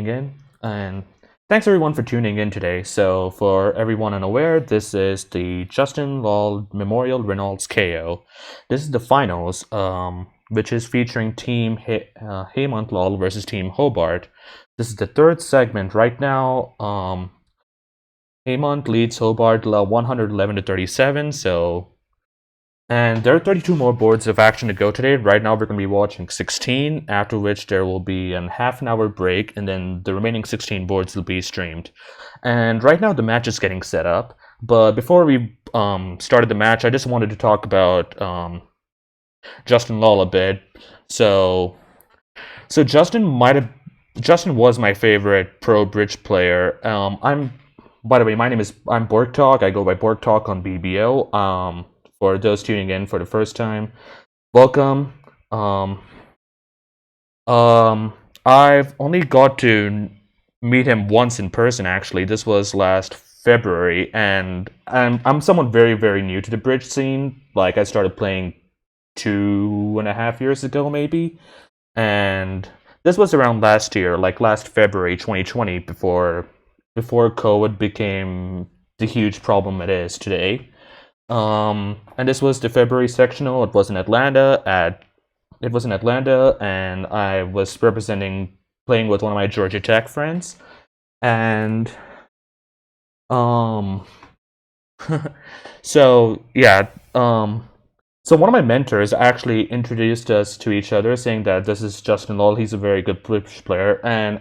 in, and thanks everyone for tuning in today. So, for everyone unaware, this is the Justin Lall Memorial Reynolds KO. This is the finals, which is featuring Team Hemant Lall versus Team Hobart. This is the third segment right now. Hemant leads Hobart 111 to 37. And there are 32 more boards of action to go today. Right now, we're going to be watching 16, after which there will be a half an hour break, and then the remaining 16 boards will be streamed. And right now, the match is getting set up. But before we started the match, I just wanted to talk about Justin Lall a bit. So Justin was my favorite pro bridge player. By the way, I'm Borg Talk. I go by Borg Talk on BBO. For those tuning in for the first time, welcome. I've only got to meet him once in person. Actually, this was last February, and I'm someone very very new to the bridge scene. Like I started playing 2.5 years ago, maybe, and this was around last year, like last February 2020, before COVID became the huge problem it is today. And this was the February sectional. It was in Atlanta, and I was playing with one of my Georgia Tech friends, and um, so yeah, so one of my mentors actually introduced us to each other, saying that this is Justin Lall. He's a very good bridge player, and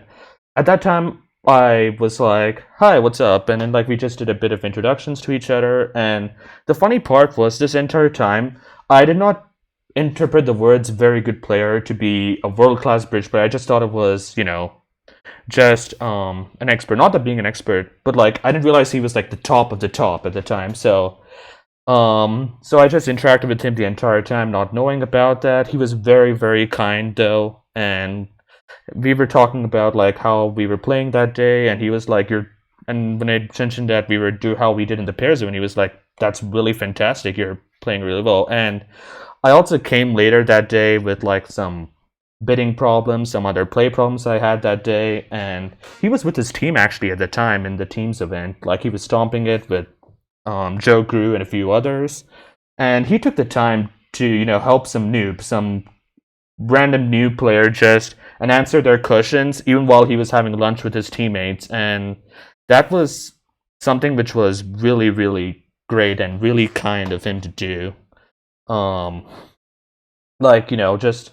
at that time I was like, "Hi, what's up?" And then like we just did a bit of introductions to each other. And the funny part was this entire time I did not interpret the words "very good player" to be a world class bridge player. I just thought it was, just an expert. Not that being an expert, but like I didn't realize he was like the top of the top at the time. So I just interacted with him the entire time, not knowing about that. He was very, very kind though, and we were talking about like how we were playing that day, and he was like, "You're," and when I mentioned that we were do how we did in the pairs zone, he was like, "That's really fantastic. You're playing really well." And I also came later that day with like some bidding problems, some other play problems I had that day, and he was with his team actually at the time in the teams event. Like he was stomping it with Joe Grew and a few others, and he took the time to help some random new player just and answer their questions even while he was having lunch with his teammates. And that was something which was really really great and really kind of him to do. um like just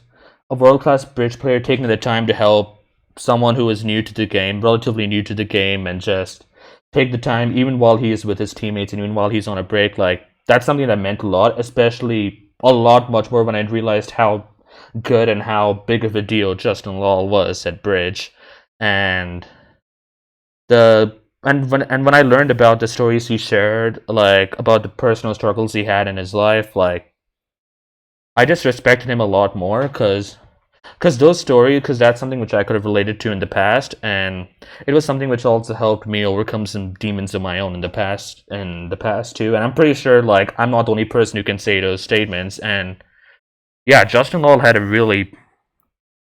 a world-class bridge player taking the time to help someone who is new to the game, relatively new to the game, and just take the time even while he is with his teammates and even while he's on a break. Like that's something that meant a lot, especially a lot much more when I realized how good and how big of a deal Justin Lall was at bridge. And when I learned about the stories he shared, like about the personal struggles he had in his life, like I just respected him a lot more because that's something which I could have related to in the past, and it was something which also helped me overcome some demons of my own in the past too. And I'm pretty sure like I'm not the only person who can say those statements. And yeah, Justin Lall had a really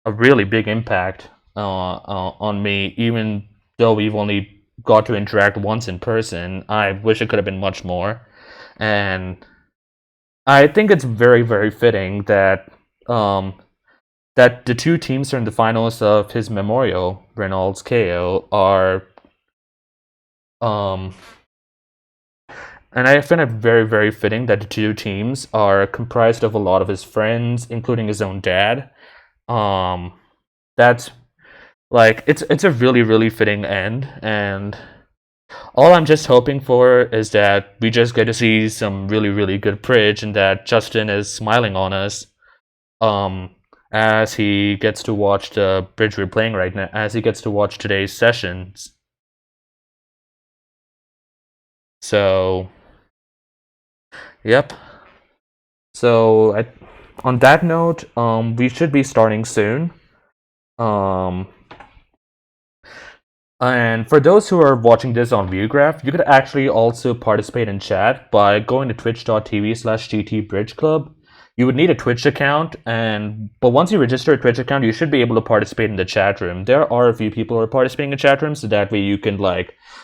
big impact on me, even though we've only got to interact once in person. I wish it could have been much more. And I think it's very, very fitting that the two teams are in the finals of his memorial, Reynolds KO, are um and I find it very, very fitting that the two teams are comprised of a lot of his friends, including his own dad. Um that's like it's a really, really fitting end, and all I'm just hoping for is that we just get to see some really, really good bridge, and that Justin is smiling on us um as he gets to watch the bridge we're playing right now, as he gets to watch today's sessions. So, yep. So, on that note, we should be starting soon. Um, and for those who are watching this on Viewgraph, you could actually also participate in chat by going to twitch.tv/GT Bridge Club. you would need a Twitch account, but once you register a Twitch account, you should be able to participate in the chat room. There are a few people who are participating in chat room, so that way you can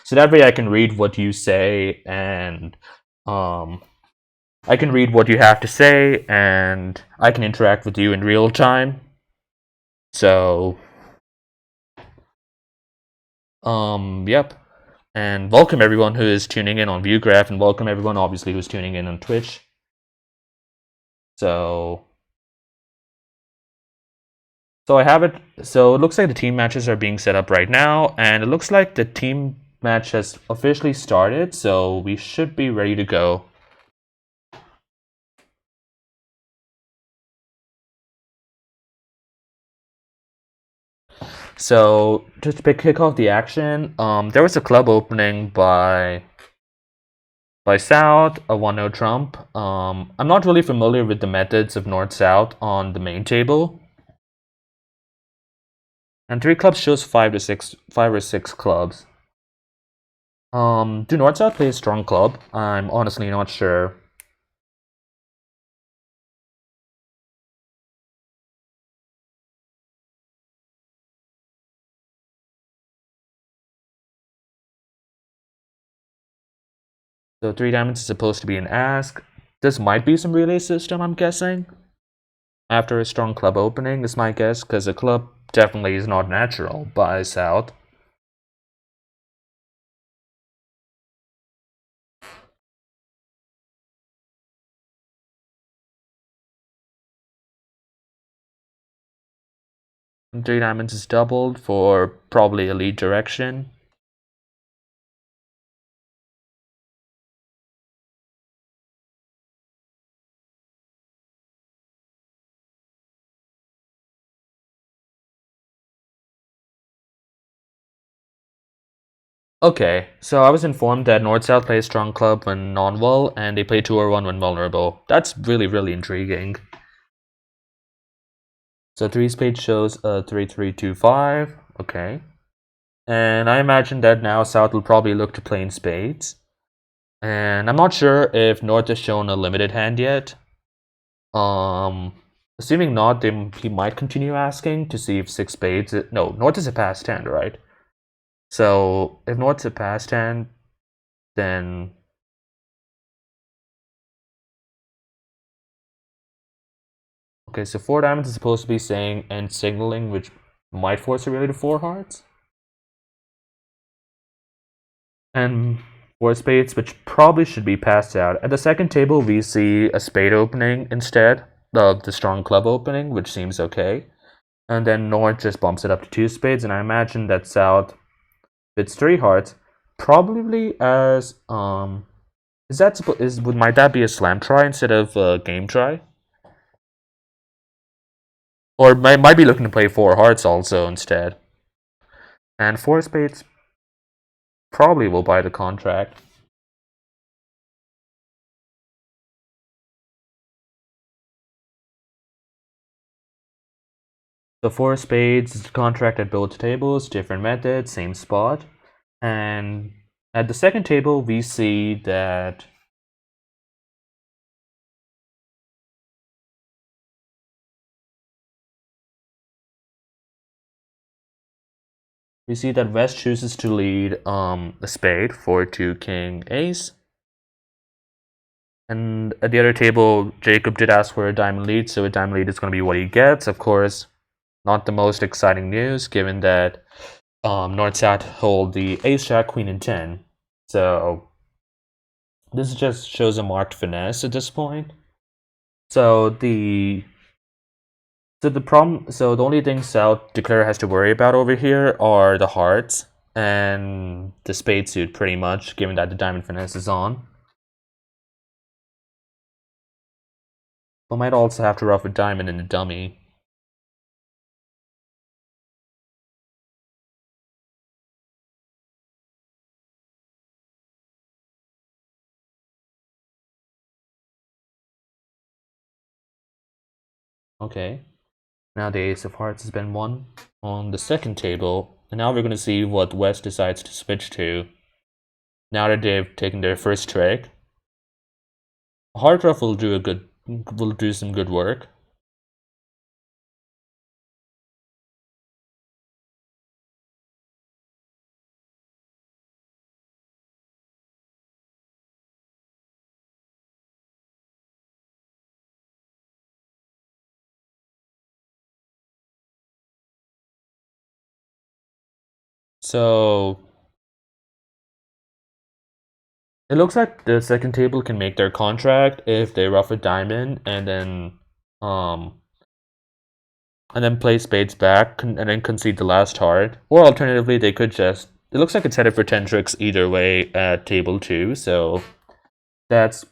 so that way I can read what you say, and I can read what you have to say, and I can interact with you in real time. So, yep. And welcome everyone who is tuning in on ViewGraph, and welcome everyone, obviously, who's tuning in on Twitch. So I have it. So it looks like the team matches are being set up right now, and it looks like the team match has officially started, so we should be ready to go. So just to kick off the action, there was a club opening by South, a 1-0 trump. I'm not really familiar with the methods of North-South on the main table. And 3 clubs shows 5 or 6 clubs. Do North-South play a strong club? I'm honestly not sure. So 3 diamonds is supposed to be an ask. This might be some relay system, I'm guessing. After a strong club opening is my guess, because a club definitely is not natural by South. And 3 diamonds is doubled for probably a lead direction. Okay, so I was informed that North-South plays strong club when non-wall, and they play 2 or 1 when vulnerable. That's really, really intriguing. So 3 spades shows a 3-3-2-5. Okay. And I imagine that now South will probably look to play in spades. And I'm not sure if North has shown a limited hand yet. Assuming not, he might continue asking to see if 6 spades... No, North is a passed hand, right? So if North's a passed hand, then... Okay, so 4 diamonds is supposed to be saying and signaling, which might force a relay to 4 hearts. And 4 spades, which probably should be passed out. At the second table, we see a spade opening instead of the strong club opening, which seems okay. And then North just bumps it up to 2 spades, and I imagine that South fits 3 hearts, probably as might that be a slam try instead of a game try? Or might be looking to play 4 hearts also instead. And 4 spades probably will buy the contract. So 4 spades is contract at both tables, different method, same spot. And at the second table, we see that West chooses to lead a spade, 4-2 king ace. And at the other table, Jacob did ask for a diamond lead, so a diamond lead is going to be what he gets. Of course, not the most exciting news, given that North-South hold the ace, jack, queen, and 10. So this just shows a marked finesse at this point. So the only thing South Declare has to worry about over here are the hearts and the spade suit, pretty much, given that the diamond finesse is on. But might also have to ruff a diamond in the dummy. Okay. Now the ace of hearts has been won on the second table, and now we're going to see what West decides to switch to. Now that they've taken their first trick, a heart ruff will do a good will do some good work. So it looks like the second table can make their contract if they ruff a diamond um and then play spades back and then concede the last heart. Or alternatively, they could just. It looks like it's headed for 10 tricks either way at table 2, so that's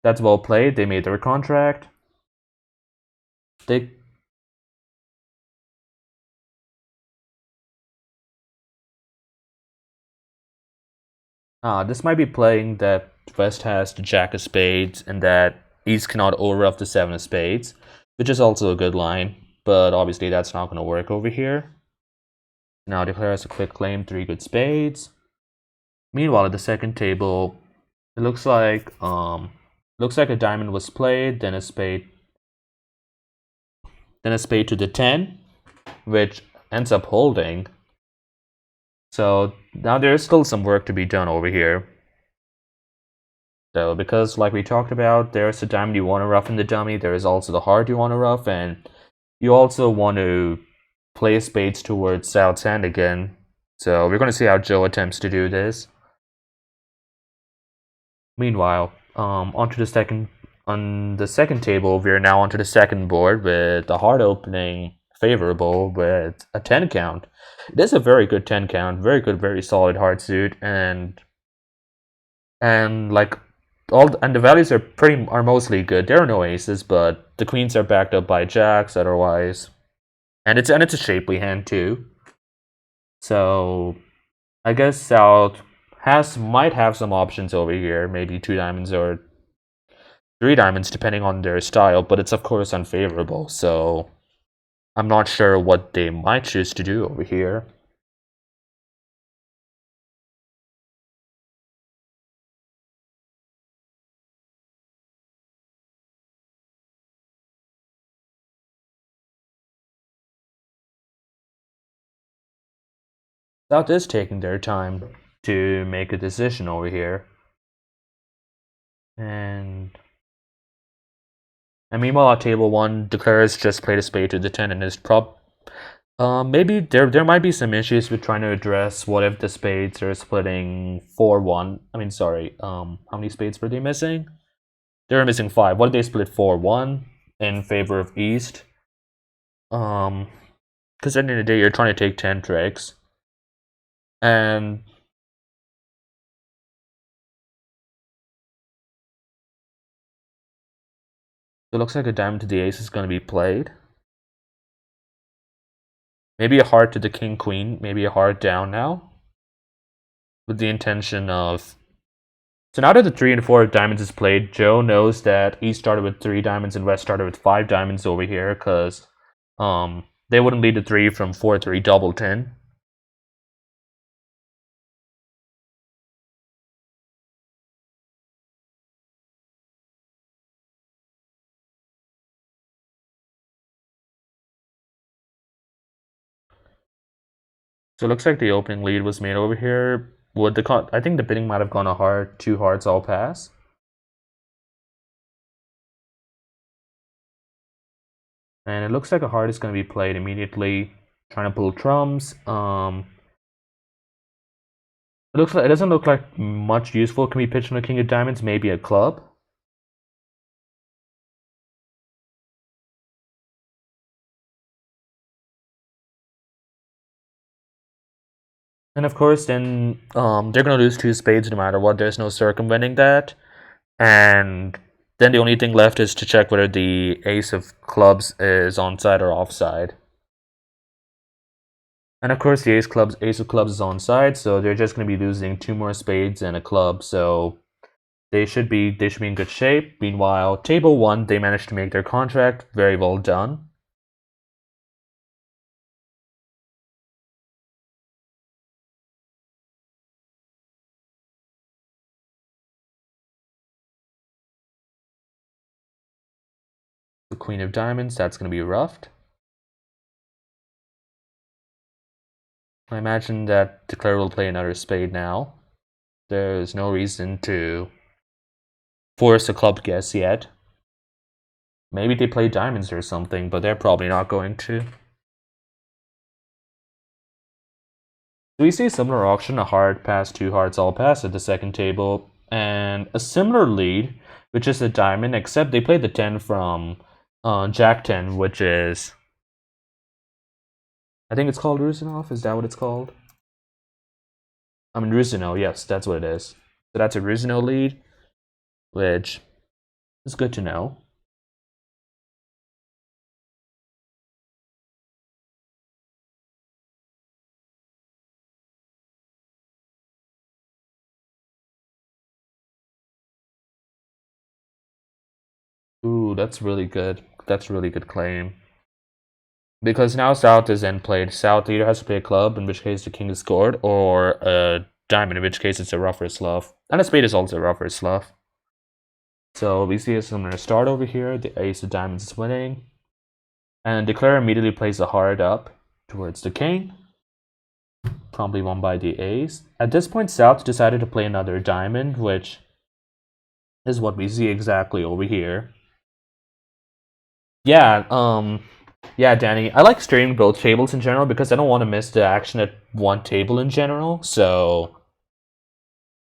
that's well played. They made their contract. They this might be playing that West has the Jack of Spades and that East cannot overruff the Seven of Spades, which is also a good line, but obviously that's not going to work over here. Now declares a quick claim, 3 good spades. Meanwhile, at the second table, it looks like a diamond was played, then a spade to the 10, which ends up holding. So now there's still some work to be done over here. So because like we talked about, there's the diamond you want to ruff in the dummy, there is also the heart you want to ruff, and you also want to play spades towards South's hand again. So we're going to see how Joe attempts to do this. Meanwhile, on the second table, we are now onto the second board with the heart opening favorable with a 10 count. It is a very good 10 count, very good, very solid heart suit, and like and the values are mostly good. There are no aces, but the queens are backed up by jacks otherwise, and it's a shapely hand too. So I guess South might have some options over here, maybe 2 diamonds or 3 diamonds depending on their style, but it's of course unfavorable. So I'm not sure what they might choose to do over here. South is taking their time to make a decision over here. And meanwhile, at table 1, declares just played a spade to the 10 and is maybe there might be some issues with trying to address what if the spades are splitting 4-1. I mean, sorry, how many spades were they missing? They were missing 5. What if they split 4-1 in favor of East? Because at the end of the day, you're trying to take 10 tricks. And it looks like a diamond to the ace is going to be played. Maybe a heart to the king queen, maybe a heart down now. With the intention of. So now that the 3 and 4 diamonds is played, Joe knows that East started with 3 diamonds and West started with 5 diamonds over here because they wouldn't lead the 3 from 4-3 double 10. So it looks like the opening lead was made over here. I think the bidding might have gone a heart, 2 hearts all pass. And it looks like a heart is going to be played immediately. Trying to pull trumps. It doesn't look like much useful can be pitched on a king of diamonds. Maybe a club. And of course, then they're going to lose 2 spades no matter what. There's no circumventing that. And then the only thing left is to check whether the ace of clubs is onside or offside. And of course, the ace of clubs is onside, so they're just going to be losing 2 more spades and a club. So they should be in good shape. Meanwhile, table 1, they managed to make their contract. Very well done. The queen of diamonds, that's going to be ruffed. I imagine that Declare will play another spade now. There's no reason to force a club guess yet. Maybe they play diamonds or something, but they're probably not going to. So we see a similar auction, a heart pass, two hearts all pass at the second table, and a similar lead, which is a diamond, except they play the 10 from Jack 10, which is... I think it's called Rusinov, is that what it's called? I mean, Rusino, yes, that's what it is. So that's a Rusino lead, which is good to know. Ooh, that's really good. That's a really good claim. Because now South is then played. South either has to play a club, in which case the king is scored, or a diamond, in which case it's a rougher sluff. And a spade is also a rougher sluff. So we see a similar start over here. The ace of diamonds is winning. And Declare immediately plays a heart up towards the king. Promptly won by the ace. At this point, South decided to play another diamond, which is what we see exactly over here. Yeah, Danny, I like streaming both tables in general because I don't want to miss the action at one table in general. So,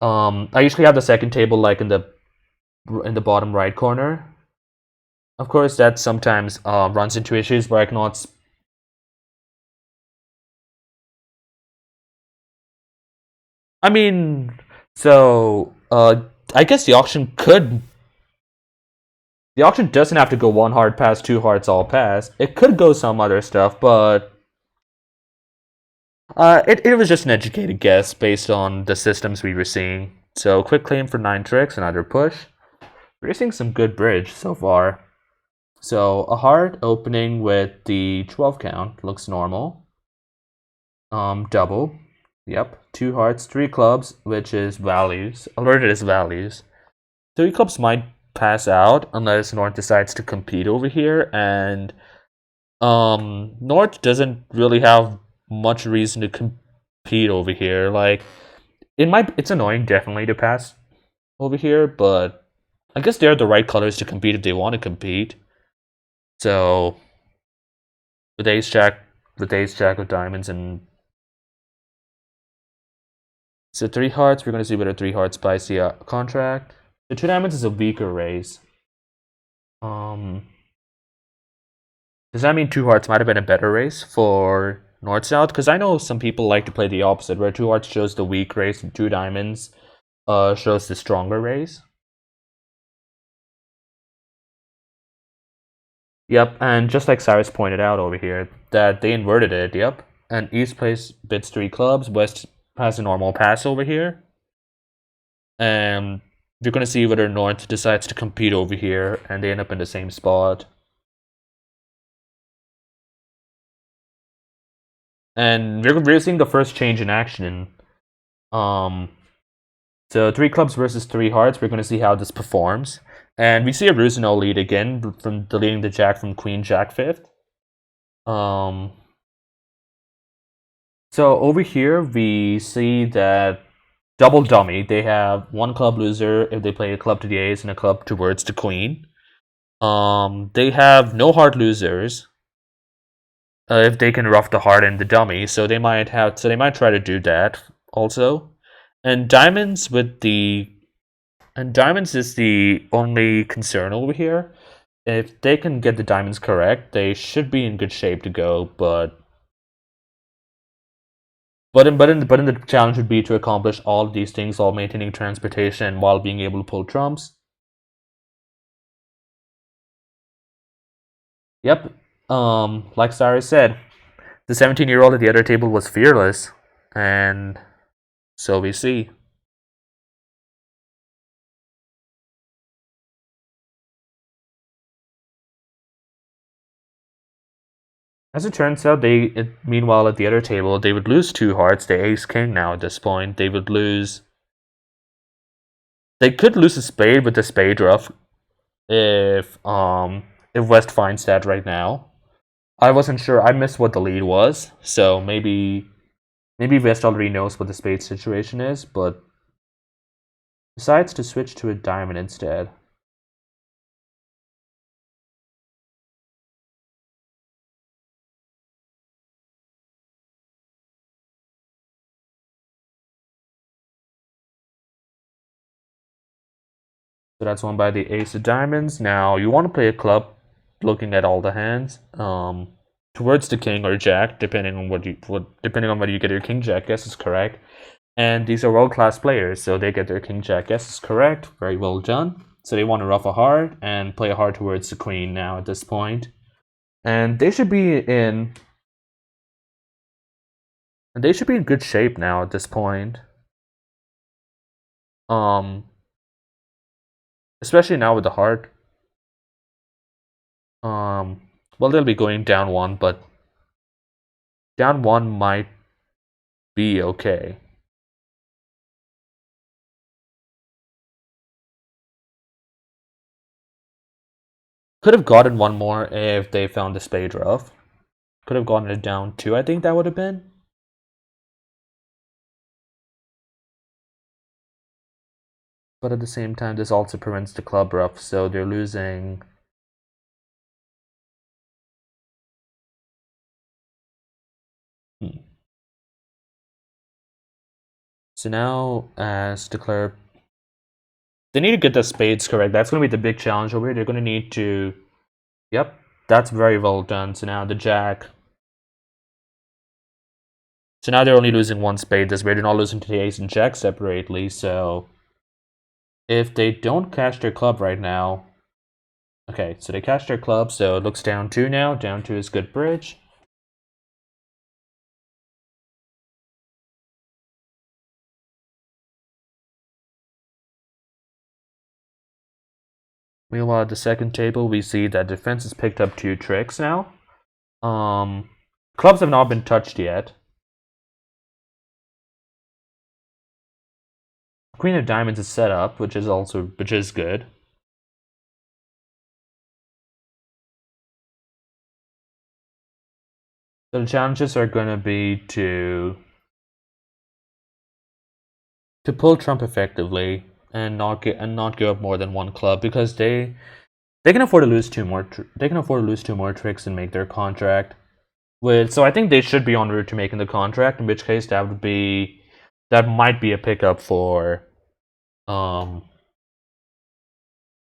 I usually have the second table like in the bottom right corner. Of course, that sometimes runs into issues where I cannot. I mean, so I guess the auction could. The auction doesn't have to go one hard pass, two hearts all pass. It could go some other stuff, but it was just an educated guess based on the systems we were seeing. So quick claim for 9 tricks, another push. We're seeing some good bridge so far. So a heart opening with the 12 count looks normal. Double. Yep. 2 hearts, 3 clubs, which is values. Alerted as values. 3 clubs might pass out unless North decides to compete over here, and North doesn't really have much reason to compete over here. Like it's annoying definitely to pass over here, but I guess they're the right colors to compete if they want to compete. So with ace jack of diamonds, and so 3 hearts, we're gonna see whether 3 hearts buys the contract. The 2 diamonds is a weaker raise. Does that mean 2 hearts might have been a better race for North South? Because I know some people like to play the opposite, where 2 hearts shows the weak race and 2 diamonds shows the stronger race. Yep, and just like Cyrus pointed out over here, that they inverted it, yep. And East plays bids 3 clubs, West has a normal pass over here. And you're going to see whether North decides to compete over here, and they end up in the same spot. And we're seeing the first change in action. So 3 clubs versus 3 hearts, we're going to see how this performs. And we see a Rusino lead again, from deleting the jack from Queen Jack 5th. So over here, we see that double dummy, they have 1 club loser if they play a club to the ace and a club towards the queen. They have no heart losers if they can ruff the heart and the dummy, so they might try to do that also. And diamonds is the only concern over here. If they can get the diamonds correct, they should be in good shape to go, but in the challenge would be to accomplish all of these things while maintaining transportation while being able to pull trumps. Yep. Like Cyrus said, the 17-year-old at the other table was fearless, and so we see. As it turns out, meanwhile at the other table, they would lose 2 hearts, the ace king now at this point. They could lose a spade with the spade ruff if if West finds that right now. I wasn't sure. I missed what the lead was, so maybe West already knows what the spade situation is, but decides to switch to a diamond instead. So that's won by the ace of diamonds. Now you want to play a club, looking at all the hands, towards the king or jack, depending on depending on whether you get your king jack guesses correct. And these are world class players, so they get their king jack guesses correct. Very well done. So they want to ruff a heart and play a heart towards the queen now at this point, and they should be in good shape now at this point. Um, especially now with the heart. Well, they'll be going down one, but down one might be okay. Could have gotten one more if they found the spade rough. Could have gotten it down two, I think that would have been. But at the same time, this also prevents the club rough, so they're losing. So now, as declare, they need to get the spades correct. That's going to be the big challenge over here. They're going to need to. Yep, that's very well done. So now the jack. So now they're only losing one spade this way. They're not losing to the ace and jack separately. So if they don't cash their club right now. Okay, so they cashed their club, so it looks down two now. Down two is good bridge. Meanwhile, at the second table, we see that defense has picked up two tricks now. Clubs have not been touched yet. Queen of diamonds is set up, which is good. So the challenges are going to be to pull trump effectively and not give up more than one club, because they can afford to lose two more. They can afford to lose two more tricks and make their contract. So I think they should be en route to making the contract. In which case, that might be a pickup for.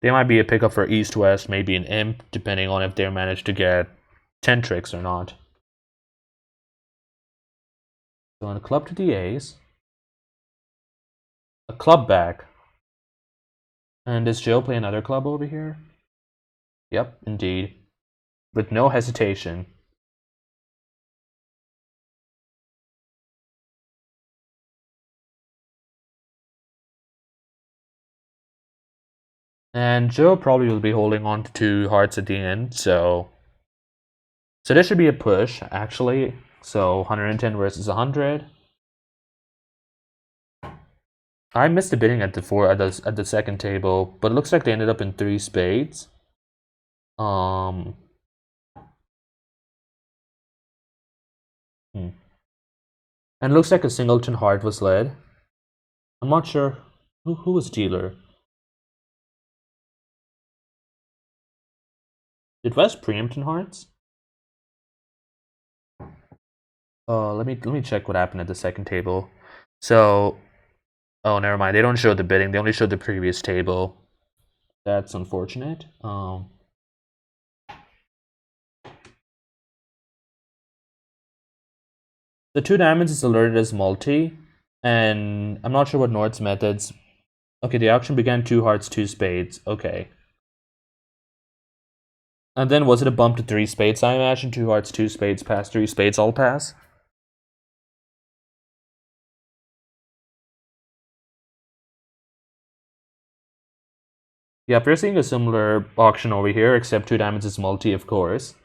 They might be a pickup for East West, maybe an imp, depending on if they manage to get 10 tricks or not. So on a club to the ace, a club back. And does Joe play another club over here? Yep, indeed. With no hesitation. And Joe probably will be holding on to two hearts at the end, so this should be a push, actually. So 110 versus 100. I missed the bidding at the second table, but it looks like they ended up in three spades. And it looks like a singleton heart was led. I'm not sure who was dealer. Did West preempt in hearts? Let me check what happened at the second table. So, oh, never mind. They don't show the bidding. They only showed the previous table. That's unfortunate. The two diamonds is alerted as multi, and I'm not sure what Nord's methods. Okay, the auction began two hearts, two spades. Okay. And then was it a bump to three spades? I imagine two hearts, two spades, pass, three spades, all pass. Yep, we're seeing a similar auction over here, except two diamonds is multi, of course.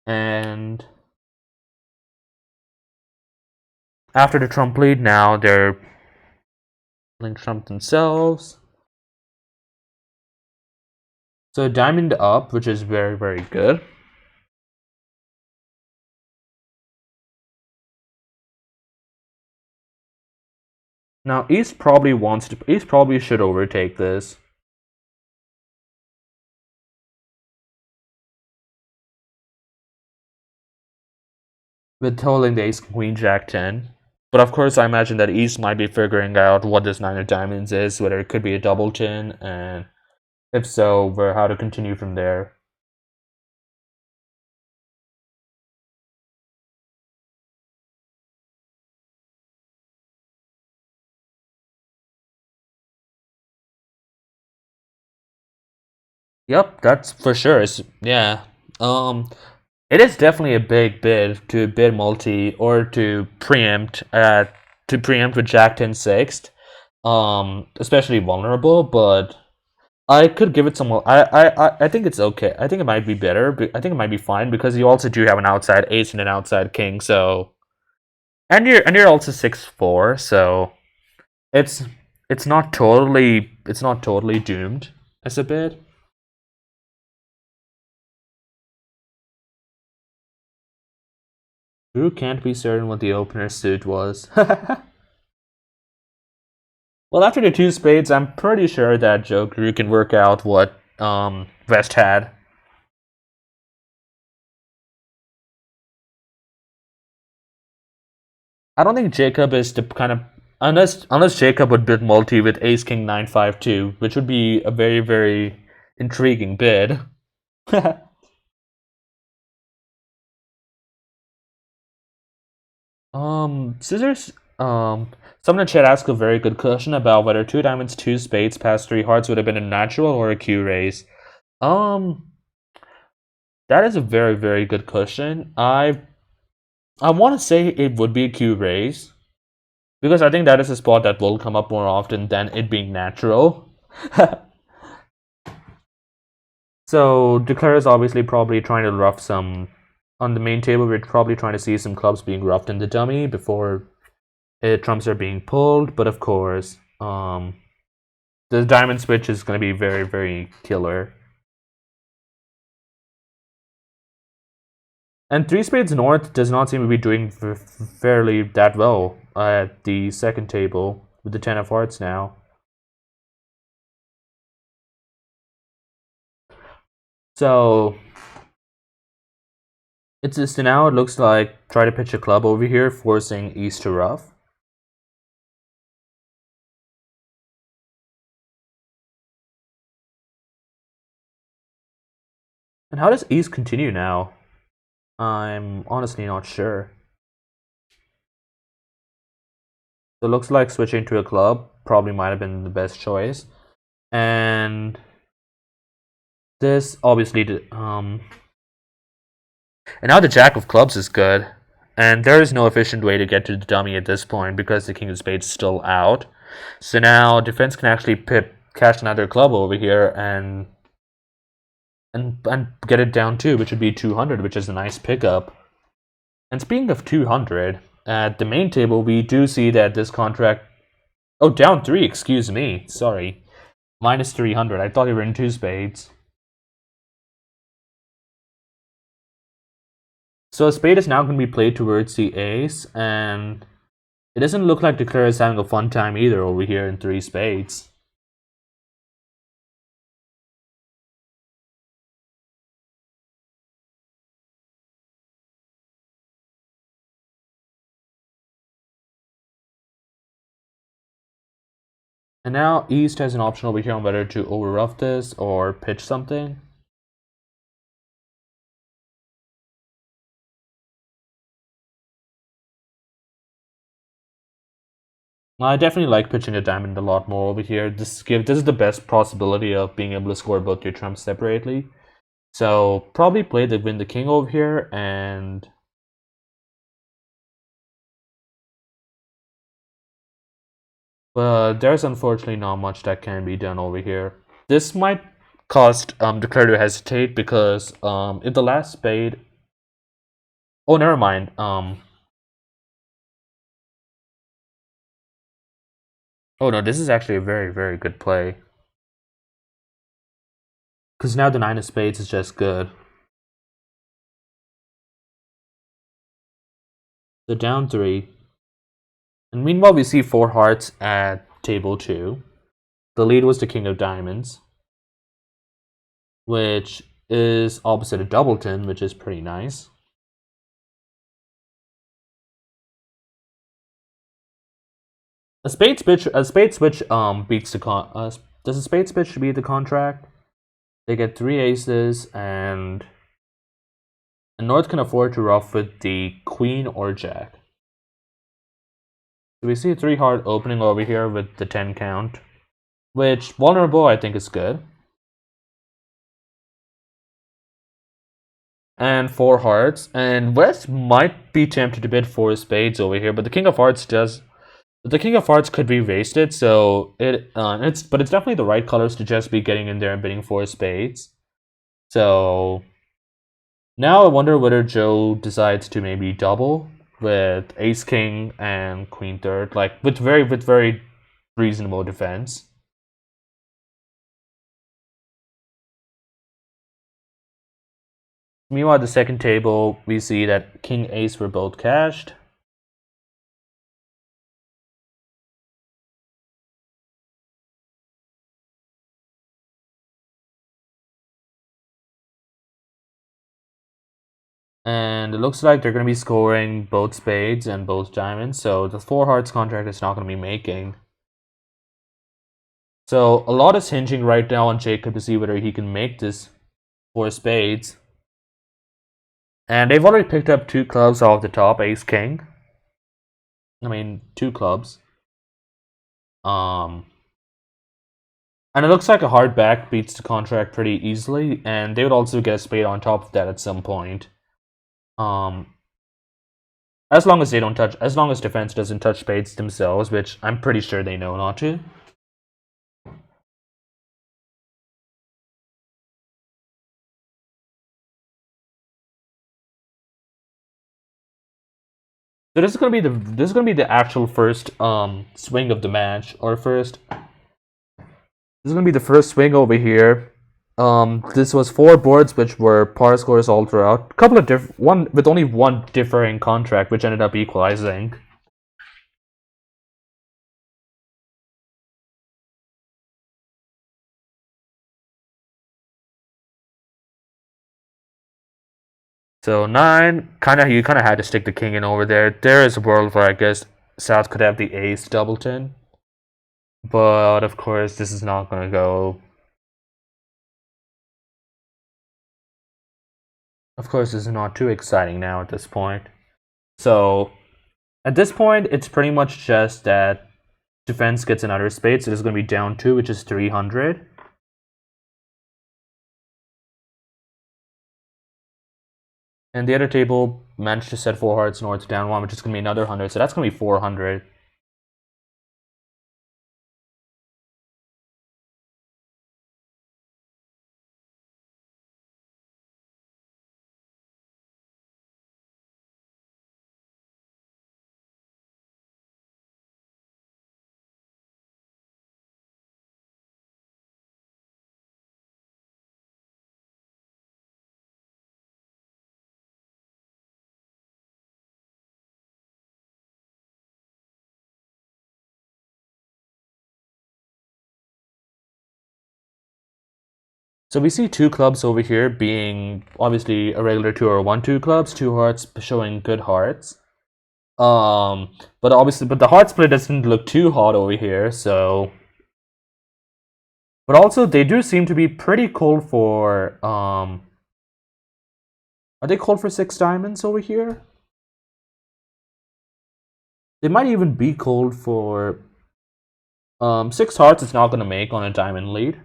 And after the trump lead, now they're playing trump themselves. So diamond up, which is very, very good. Now East probably should overtake this. With holding the ace queen jack 10. But of course, I imagine that East might be figuring out what this nine of diamonds is, whether it could be a double 10, and if so, where how to continue from there. Yep, that's for sure. Yeah. Um, it is definitely a big bid to bid multi or to preempt with Jack 10 sixth. Especially vulnerable, but I could give it some more. I think it's okay. I think it might be better. I think it might be fine because you also do have an outside ace and an outside king. So and you're also 6'4", so it's it's not totally doomed as a bid. Drew can't be certain what the opener suit was. Well, after the two spades, I'm pretty sure that Joe Drew can work out what West had. I don't think Jacob is the kind of unless Jacob would bid multi with Ace King 952, which would be a very very intriguing bid. Scissors. Someone in chat asked a very good question about whether two diamonds, two spades, past three hearts would have been a natural or a Q raise. Um, that is a very very good question. I want to say it would be a Q raise because I think that is a spot that will come up more often than it being natural. So Declare is obviously probably trying to rough some on the main table. We're probably trying to see some clubs being roughed in the dummy before trumps are being pulled. But of course, the diamond switch is going to be very very killer. And three spades north does not seem to be doing fairly that well at the second table with the 10 of hearts now. So it's just now it looks like try to pitch a club over here, forcing East to rough. And how does East continue now? I'm honestly not sure. So it looks like switching to a club probably might have been the best choice. And this obviously and now the Jack of Clubs is good. And there is no efficient way to get to the dummy at this point because the King of Spades is still out. So now defense can actually cash another club over here and get it down too, which would be 200, which is a nice pickup. And speaking of 200, at the main table we do see that this contract. Oh, down 3. Excuse me. Sorry, minus 300. I thought you were in two spades. So a spade is now going to be played towards the ace, and it doesn't look like Declare is having a fun time either over here in three spades. And now East has an option over here on whether to overruff this or pitch something. I definitely like pitching a diamond a lot more over here. This is the best possibility of being able to score both your trumps separately. So probably play the win the king over here, and but there's unfortunately not much that can be done over here. This might cost Declare to hesitate because if the last spade. Oh, never mind. Oh no, this is actually a very very good play. Because now the 9 of spades is just good. So down 3. And meanwhile, we see 4 hearts at table 2. The lead was the king of diamonds, which is opposite of doubleton, which is pretty nice. A spade switch beats the does a spade switch beat the contract? They get 3 aces, and North can afford to ruff with the queen or jack. So we see a 3 heart opening over here with the 10 count, which vulnerable I think is good. And 4 hearts, and West might be tempted to bid 4 spades over here, but the king of hearts could be wasted, so it's definitely the right colors to just be getting in there and bidding 4 spades. So now I wonder whether Joe decides to maybe double with ace king and queen third, like with very reasonable defense. Meanwhile, at the second table, we see that king ace were both cashed. And it looks like they're going to be scoring both spades and both diamonds, so the 4 hearts contract is not going to be making. So a lot is hinging right now on Jacob to see whether he can make this 4 spades. And they've already picked up 2 clubs off the top, ace king. I mean, 2 clubs. And it looks like a hard back beats the contract pretty easily, and they would also get a spade on top of that at some point. As long as defense doesn't touch spades themselves, which I'm pretty sure they know not to. So this is gonna be the actual first swing of the match, or first. This is gonna be the first swing over here. This was 4 boards which were par scores all throughout. Couple of one with only one differing contract, which ended up equalizing. So 9, you kind of had to stick the king in over there. There is a world where I guess South could have the ace doubleton, but of course this is not going to go. Of course, this is not too exciting now at this point. So at this point, it's pretty much just that defense gets another spade, so this is going to be down 2, which is 300. And the other table managed to set 4 hearts north down 1, which is going to be another 100, so that's going to be 400. So we see 2 clubs over here being obviously a regular 2 or 1-2 clubs, 2 hearts showing good hearts. But the heart split doesn't look too hot over here, so. But also, they do seem to be pretty cold for Are they cold for 6 diamonds over here? They might even be cold for 6 hearts. It's not going to make on a diamond lead.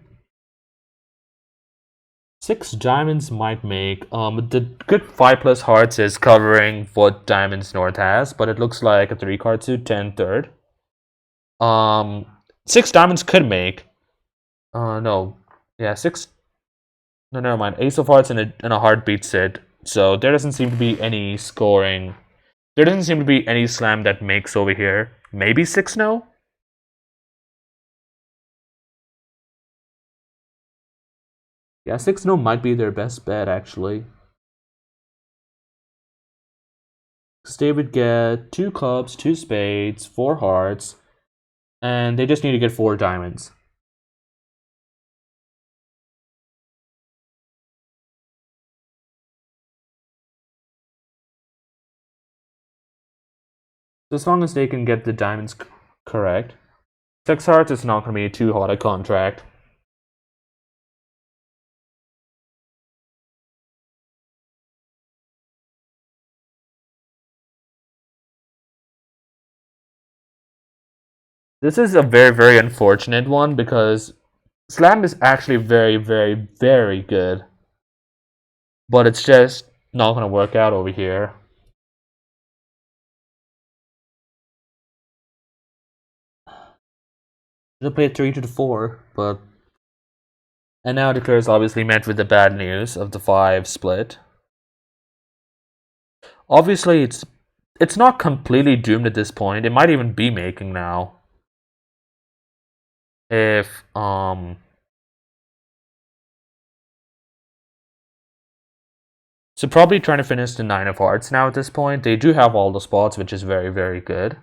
6 diamonds might make. The good 5+ hearts is covering what diamonds North has, but it looks like a 3 card suit, 10 third. 6 diamonds could make. No, yeah, 6. No, never mind. Ace of hearts and a heart beats it. So there doesn't seem to be any scoring. There doesn't seem to be any slam that makes over here. Maybe 6 no? Yeah, 6-0 might be their best bet, actually. Because they would get 2 clubs, 2 spades, 4 hearts, and they just need to get 4 diamonds. So as long as they can get the diamonds correct. 6 hearts is not going to be too hard a contract. This is a very, very unfortunate one because Slam is actually very, very, very good. But it's just not going to work out over here. Should play 3 to the 4, but. And now Declare is obviously met with the bad news of the 5 split. Obviously, it's not completely doomed at this point. It might even be making now. If So probably trying to finish the 9 of hearts now at this point. They do have all the spots, which is very, very good.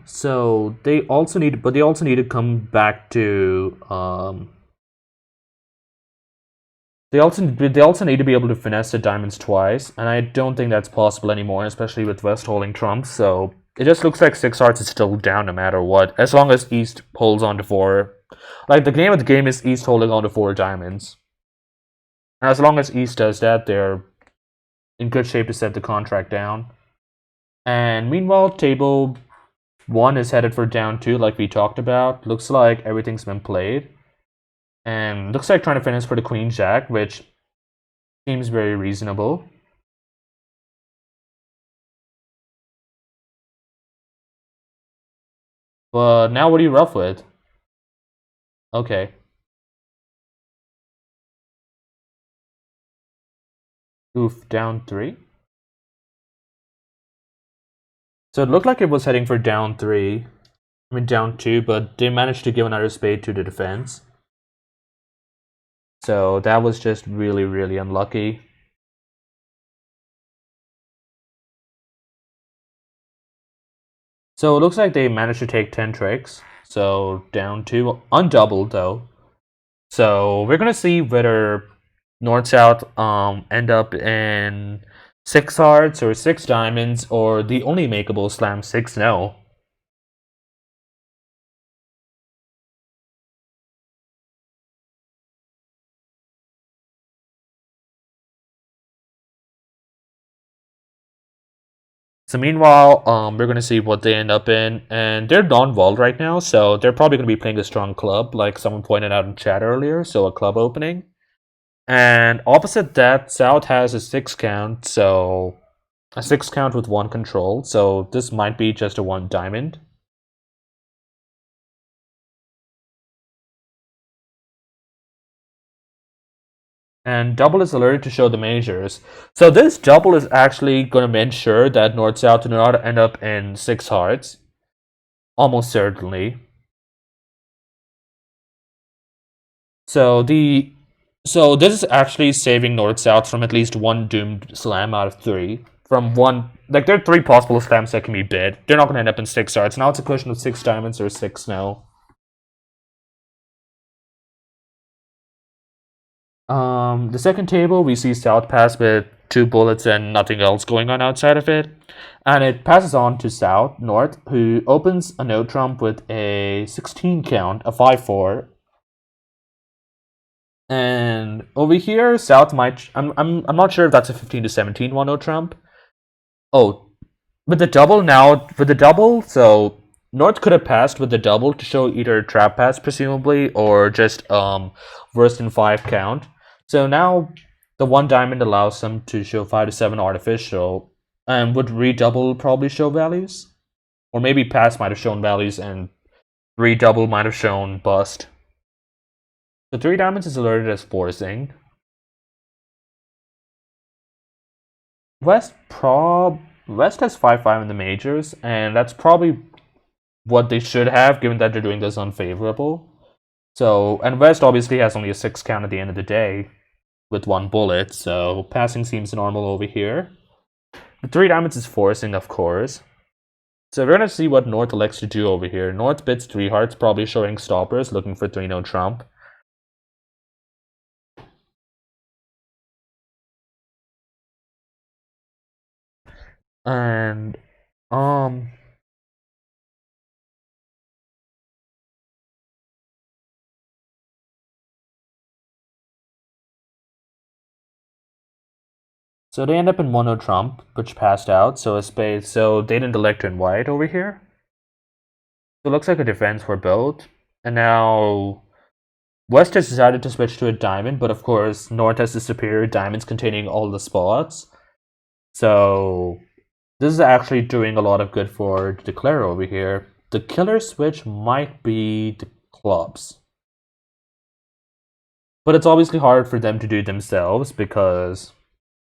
So they also need to come back to they also need to be able to finesse the diamonds twice, and I don't think that's possible anymore, especially with West holding trumps. So it just looks like 6 hearts is still down no matter what, as long as East holds on to 4. Like the name of the game is East holding on to 4 diamonds, and as long as East does that, they're in good shape to set the contract down. And meanwhile, table 1 is headed for down 2, like we talked about. Looks like everything's been played. And looks like trying to finish for the Queen Jack, which seems very reasonable. But now what are you rough with? Okay. Oof, down 3. So it looked like it was heading for down 3. I mean down 2, but they managed to give another spade to the defense. So that was just really, really unlucky. So it looks like they managed to take 10 tricks. So down 2, undoubled though. So we're gonna see whether North South end up in 6 hearts or 6 diamonds, or the only makeable Slam 6 no. So meanwhile, we're gonna see what they end up in, and they're non-walled right now, so they're probably gonna be playing a strong club, like someone pointed out in chat earlier. So a club opening, and opposite that, South has a 6 count, so a 6 count with 1 control. So this might be just a 1 diamond. And double is alerted to show the measures. So this double is actually going to ensure that North-South do not end up in 6 hearts. Almost certainly. So this is actually saving North-South from at least 1 doomed slam out of 3. From 1, like there are 3 possible slams that can be bid. They're not going to end up in 6 hearts. Now it's a question of 6 diamonds or 6 no. The second table, we see South pass with 2 bullets and nothing else going on outside of it. And it passes on to South, North, who opens a no trump with a 16 count, a 5-4. And over here, South might. I'm not sure if that's a 15 to 17 1 no trump. Oh, with the double now, so North could have passed with the double to show either trap pass, presumably, or just worse than 5 count. So now the 1 diamond allows them to show 5 to 7 artificial, and would redouble probably show values? Or maybe pass might have shown values and redouble might have shown bust. So 3 diamonds is alerted as forcing. West West has 5-5 in the majors, and that's probably what they should have, given that they're doing this unfavorable. So, and West obviously has only a 6 count at the end of the day with one bullet, so passing seems normal over here. The 3 diamonds is forcing, of course. So we're gonna see what North elects to do over here. North bids 3 hearts, probably showing stoppers, looking for 3-no trump. And um so they end up in 1-no trump, which passed out, so a spade, so they didn't elect to white over here. So it looks like a defense for both. And now West has decided to switch to a diamond, but of course North has the superior diamonds containing all the spots. So this is actually doing a lot of good for Declare over here. The killer switch might be the clubs. But it's obviously hard for them to do themselves because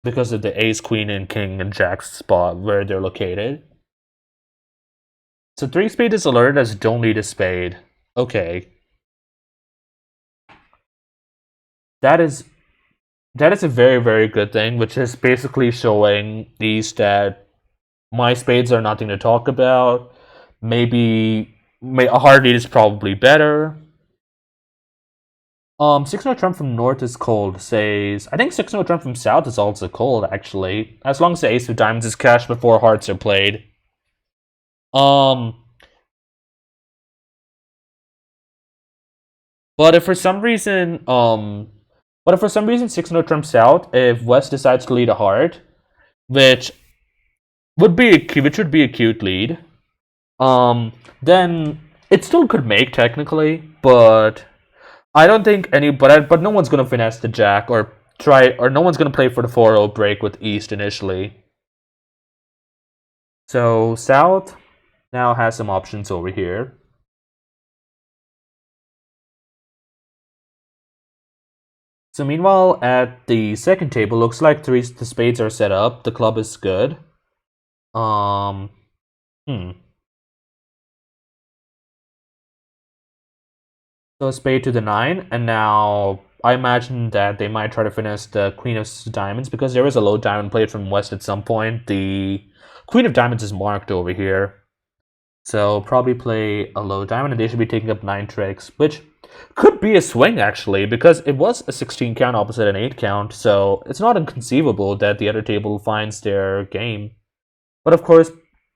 of the ace, queen, and king and jack spot where they're located. So 3 spade is alerted as don't need a spade. Okay. That is a very, very good thing, which is basically showing these that my spades are nothing to talk about. Maybe a hard lead is probably better. 6-no trump from north is cold, says. I think 6-no trump from south is also cold, actually. As long as the ace of diamonds is cashed before hearts are played. But if for some reason, 6-no trump south, if West decides to lead a heart, which would be a cute lead, then it still could make technically, but I don't think but no one's gonna finesse the jack or no one's gonna play for the 4-0 break with East initially. So South now has some options over here. So meanwhile, at the second table, looks like the spades are set up. The club is good. So a spade to the 9, and now I imagine that they might try to finesse the queen of diamonds because there is a low diamond played from West at some point. The queen of diamonds is marked over here. So probably play a low diamond, and they should be taking up 9 tricks, which could be a swing actually, because it was a 16 count opposite an 8 count, so it's not inconceivable that the other table finds their game. But of course,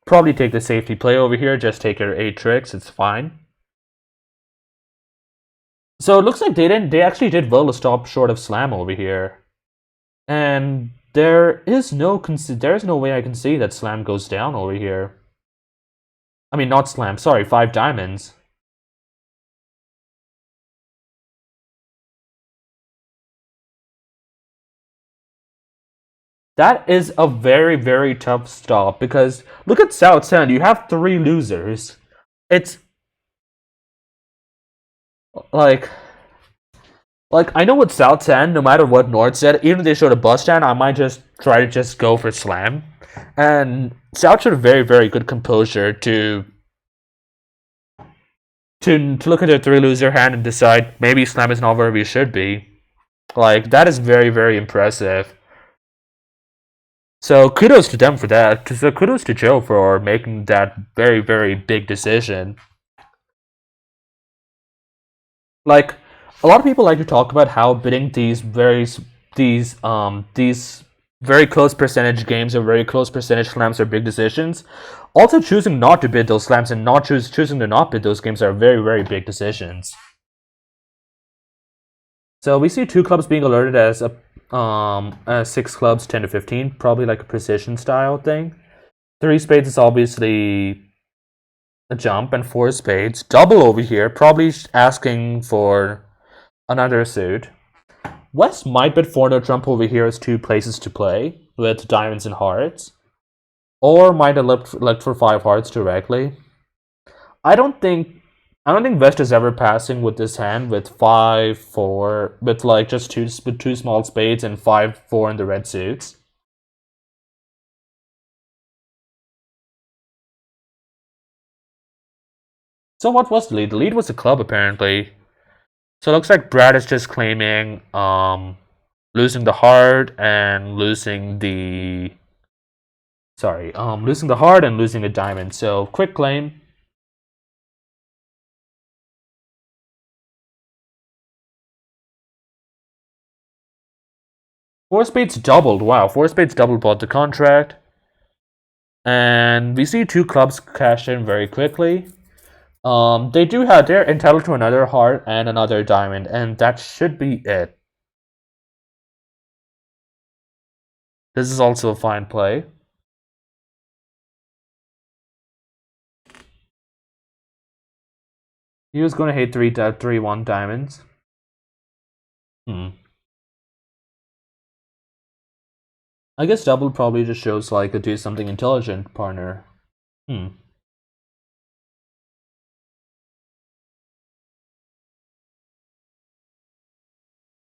probably take the safety play over here, just take your 8 tricks, it's fine. So it looks like they actually did well to stop short of slam over here. And there's no way I can see that slam goes down over here. I mean, not slam, sorry, 5 diamonds. That is a very, very tough stop because look at South End. You have 3 losers. It's like I know with South End, no matter what North said, even if they showed a bust down, I might just try to just go for slam. And South showed a very, very good composure to look at their 3 loser hand and decide maybe slam is not where we should be. Like, that is very, very impressive. So kudos to them for that. So kudos to Joe for making that very, very big decision. Like, a lot of people like to talk about how bidding these very close percentage games or very close percentage slams are big decisions. Also, choosing not to bid those slams and choosing to not bid those games are very, very big decisions. So we see 2 clubs being alerted as 6 clubs 10 to 15, probably like a precision style thing. 3 spades is obviously a jump, and 4 spades double over here, probably asking for another suit. West might bet 4-no trump over here as 2 places to play with diamonds and hearts, or might have looked for 5 hearts directly. I don't think West is ever passing with this hand with 5-4 with like just two small spades and 5-4 in the red suits. So what was the lead? The lead was the club, apparently. So it looks like Brad is just claiming losing the heart and losing the losing the heart and losing a diamond. So quick claim. Four spades doubled. Wow, four spades doubled bought the contract. And we see two clubs cash in very quickly. They're entitled to another heart and another diamond, and that should be it. This is also a fine play. He was going to hit 3-1 diamonds. I guess double probably just shows like a do something intelligent partner.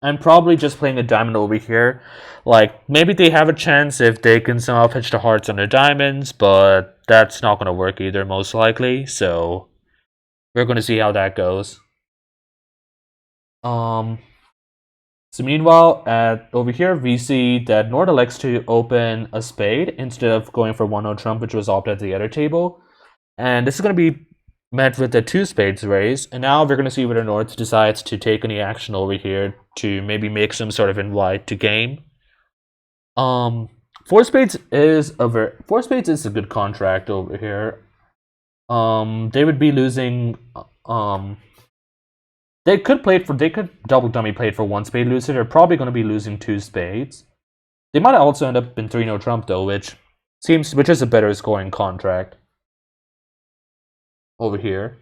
And probably just playing a diamond over here. Like, maybe they have a chance if they can somehow pitch the hearts on their diamonds, but that's not going to work either, most likely. So, we're going to see how that goes. So meanwhile, over here, we see that Nord elects to open a spade instead of going for 1-0 trump, which was opted at the other table. And this is going to be met with a 2 spades raise. And now we're going to see whether Nord decides to take any action over here to maybe make some sort of invite to game. 4 spades is a good contract over here. They would be losing. They could double dummy play it for 1 spade loser. They're probably going to be losing 2 spades. They might also end up in 3-0 trump though, which is a better scoring contract over here.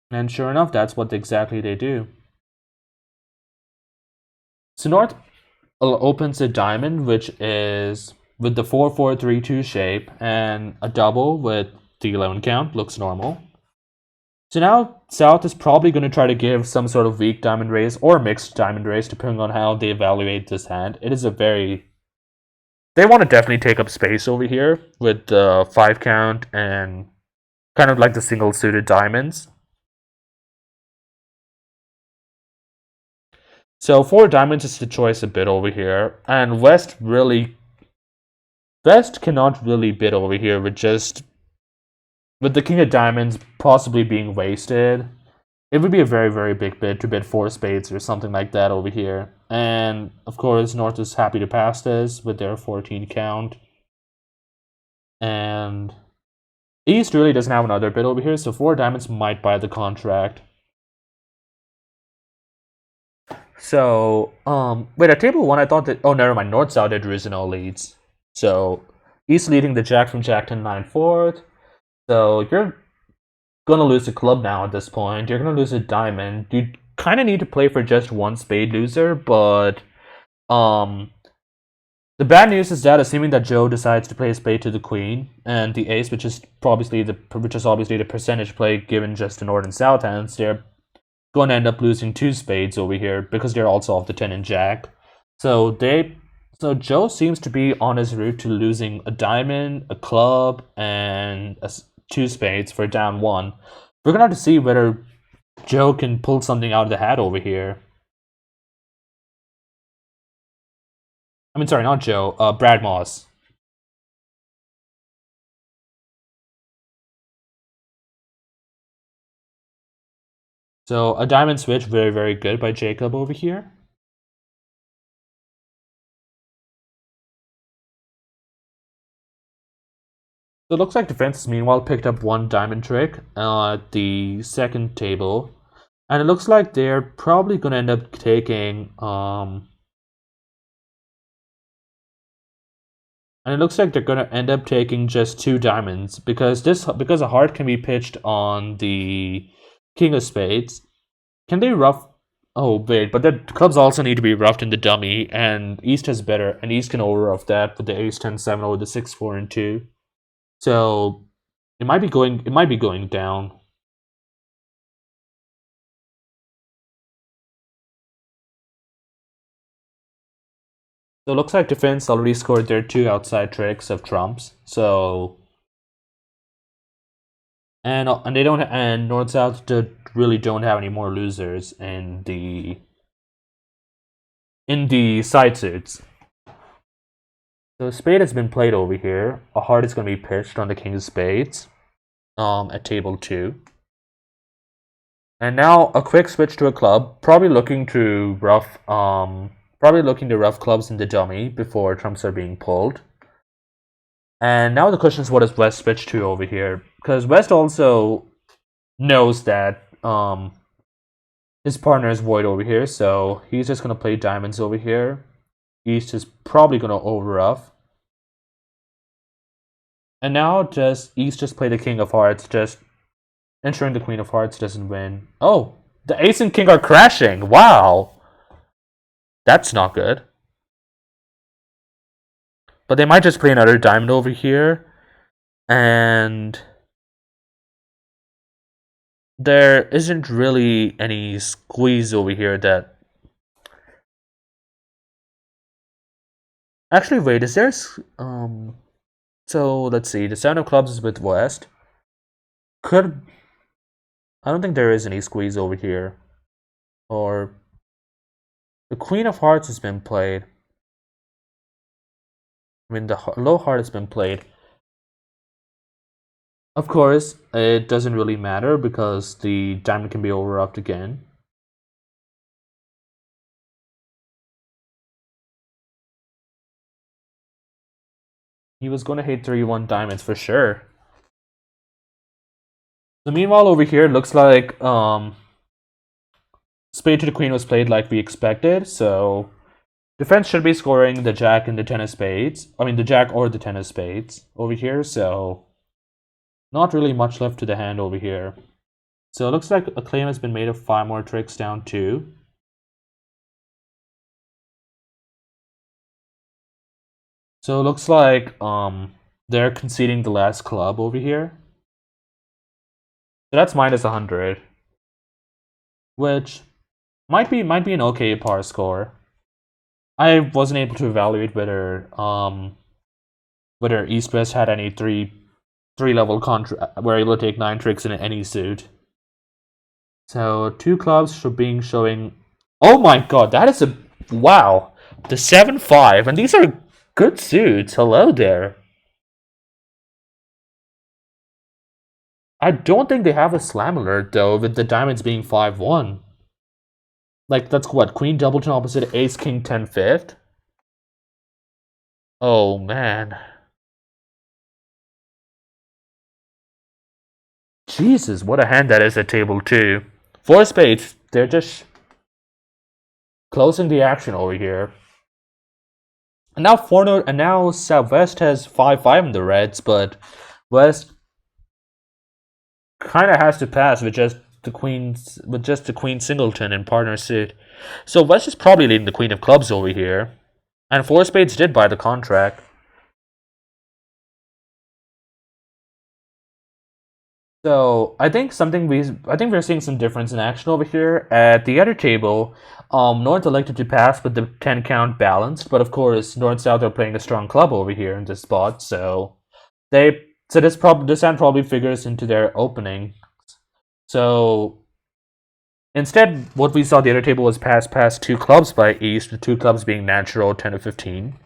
And sure enough, that's what exactly they do. So North opens a diamond, which is with the 4-4-3-2 shape, and a double with the 11 count. Looks normal. So now South is probably going to try to give some sort of weak diamond raise or mixed diamond raise, depending on how they evaluate this hand. It is a very... They want to definitely take up space over here with the 5 count and kind of like the single suited diamonds. So 4 diamonds is the choice a bit over here, and West cannot really bid over here with the king of diamonds possibly being wasted. It would be a very, very big bid to bid 4 spades or something like that over here. And of course, North is happy to pass this with their 14 count. And East really doesn't have another bid over here, so 4 diamonds might buy the contract. So, wait, at table 1, I thought that... Oh, never mind. North-South had Rizino leads. So, East leading the Jack from Jack 10 9 4th. So, you're going to lose a club now at this point. You're going to lose a diamond. You kind of need to play for just 1 spade loser, but... The bad news is that, assuming that Joe decides to play a spade to the queen, and the ace, which is obviously the percentage play given just the North and South hands, they're going to end up losing 2 spades over here because they're also off the 10 and Jack. So Joe seems to be on his route to losing a diamond, a club, and 2 spades for down 1. We're gonna have to see whether Joe can pull something out of the hat over here. I mean, sorry, not Joe. Brad Moss. So a diamond switch, very, very good by Jacob over here. So it looks like defense, meanwhile, picked up 1 diamond trick at the second table. And it looks like they're probably going to end up taking... And it looks like they're going to end up taking just 2 diamonds because a heart can be pitched on the king of spades. Can they rough? Oh wait, but the clubs also need to be roughed in the dummy, and East has better, and East can over rough that with the ace 10-7 over the 6-4 and 2. So it might be going down. So it looks like defense already scored their 2 outside tricks of trumps. So and they don't and North South really don't have any more losers in the side suits. So spade has been played over here. A heart is going to be pitched on the king of spades. At table 2. And now a quick switch to a club, probably looking to rough clubs in the dummy before trumps are being pulled. And now the question is, what does West switch to over here? Because West also knows that his partner is void over here, so he's just gonna play diamonds over here. East is probably gonna overruff. And now East just play the king of hearts, just ensuring the queen of hearts doesn't win. Oh, the ace and king are crashing. Wow. That's not good. But they might just play another diamond over here. And there isn't really any squeeze over here that... Actually, wait, is there... So, let's see. The 7 of clubs is with West. I don't think there is any squeeze over here. Or... The queen of hearts has been played. I mean, the low heart has been played. Of course, it doesn't really matter because the diamond can be overruffed again. He was going to hit 3-1 diamonds for sure. So meanwhile, over here, it looks like spade to the queen was played like we expected. So defense should be scoring the jack and the 10 of spades. I mean, the jack or the 10 of spades over here. So not really much left to the hand over here. So it looks like a claim has been made of 5 more tricks down 2. So it looks like they're conceding the last club over here. So that's minus 100, which might be an okay par score. I wasn't able to evaluate whether East West had any three level contract where able to take 9 tricks in any suit. So 2 clubs showing. Oh my god, that is a wow! The 7-5, and these are good suits. Hello there. I don't think they have a slam alert though, with the diamonds being 5-1. Like, that's what, queen doubleton opposite ace king 10 fifth? Oh man. Jesus, what a hand that is at table 2. 4 spades, they're just closing the action over here. And now Southwest has 5-5 in the reds, but West kind of has to pass with just the queen singleton in partner suit. So West is probably leading the queen of clubs over here, and 4 spades did buy the contract. So I think we're seeing some difference in action over here. At the other table, North elected to pass with the 10 count balanced, but of course North South are playing a strong club over here in this spot, so this hand probably figures into their opening. So instead, what we saw the other table was pass 2 clubs by East, with 2 clubs being natural 10 to 15.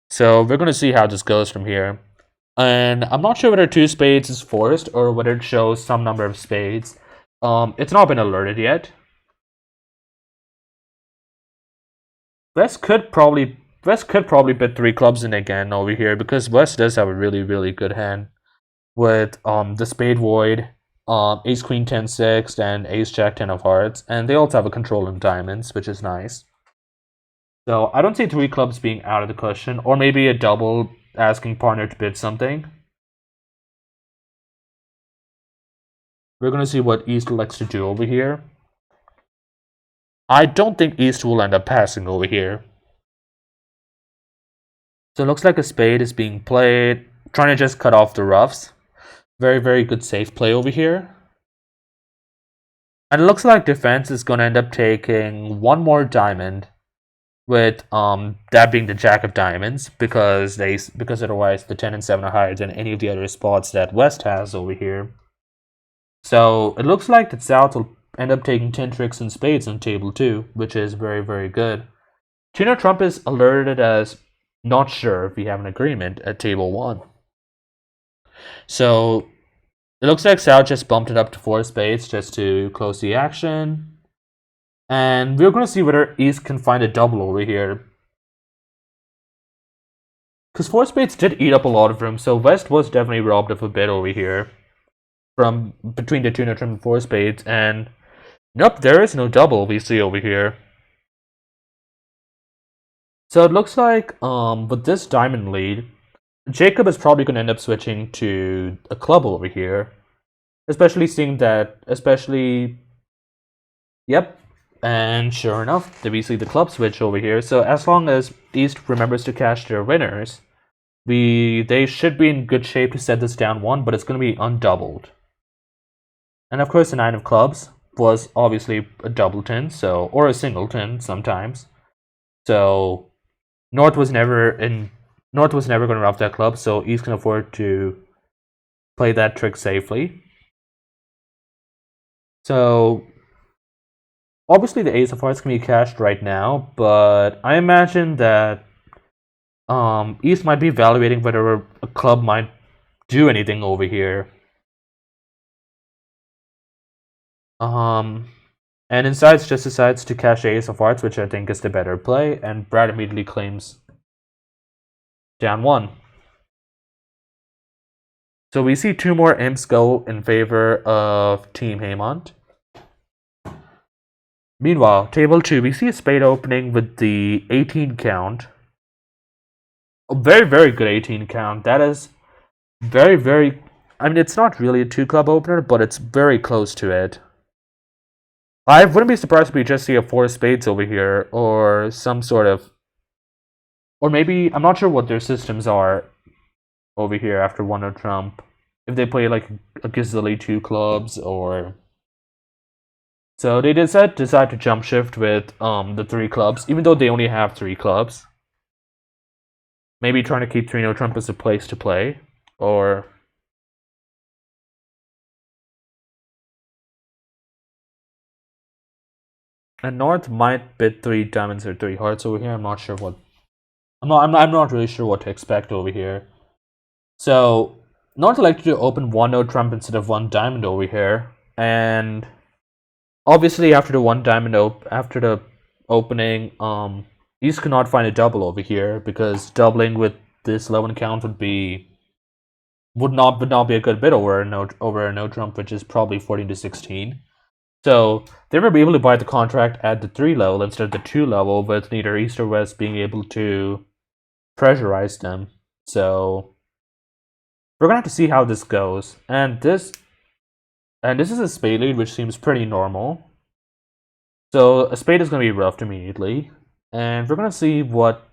So we're gonna see how this goes from here. And I'm not sure whether 2 spades is forced or whether it shows some number of spades. It's not been alerted yet. West could probably put 3 clubs in again over here because West does have a really, really good hand with the spade void, ace queen 10 6, and ace jack 10 of hearts, and they also have a control in diamonds, which is nice. So I don't see 3 clubs being out of the question, or maybe a double asking partner to bid something. We're going to see what East likes to do over here. I don't think East will end up passing over here. So it looks like a spade is being played, trying to just cut off the roughs. Very, very good safe play over here. And it looks like defense is going to end up taking 1 more diamond with that being the Jack of Diamonds, because otherwise the 10 and 7 are higher than any of the other spots that West has over here. So it looks like that South will end up taking 10 tricks and spades on table 2, which is very, very good. Tino Trump is alerted as not sure if we have an agreement at table 1. So it looks like South just bumped it up to 4 spades just to close the action. And we're going to see whether East can find a double over here. Because 4 spades did eat up a lot of room, so West was definitely robbed of a bit over here. From between the Tino Trump and 4 spades. And nope, there is no double we see over here. So it looks like with this diamond lead, Jacob is probably going to end up switching to a club over here. Especially seeing that, yep. And sure enough, we see the club switch over here. So as long as East remembers to cash their winners, they should be in good shape to set this down 1, but it's going to be undoubled. And of course, the 9 of clubs was obviously a doubleton, or a singleton sometimes. So North was never going to rough that club, so East can afford to play that trick safely. So obviously the ace of hearts can be cashed right now, but I imagine that East might be evaluating whether a club might do anything over here. And Insides just decides to cash ace of hearts, which I think is the better play, and Brad immediately claims down 1. So we see 2 more imps go in favor of Team Haymont. Meanwhile, table 2, we see a spade opening with the 18 count. A very, very good 18 count. That is very, very... I mean, it's not really a 2-club opener, but it's very close to it. I wouldn't be surprised if we just see a 4 spades over here, or some sort of... Or maybe, I'm not sure what their systems are over here after 1-0 trump. If they play like a gazillion 2 clubs, or... So they decide to jump shift with the 3 clubs, even though they only have 3 clubs. Maybe trying to keep 3-0 trump as a place to play, or... And North might bid 3 diamonds or 3 hearts over here. I'm not sure what. I'm not really sure what to expect over here. So North elected to open 1-0 trump instead of 1 diamond over here, and obviously after the 1 diamond after the opening, East could not find a double over here because doubling with this 11 count would not be a good bid over a no trump, which is probably 14 to 16. So they were able to buy the contract at the 3 level instead of the 2 level, with neither East or West being able to pressurize them. So we're gonna have to see how this goes. And this is a spade lead, which seems pretty normal. So a spade is gonna be roughed immediately, and we're gonna see what.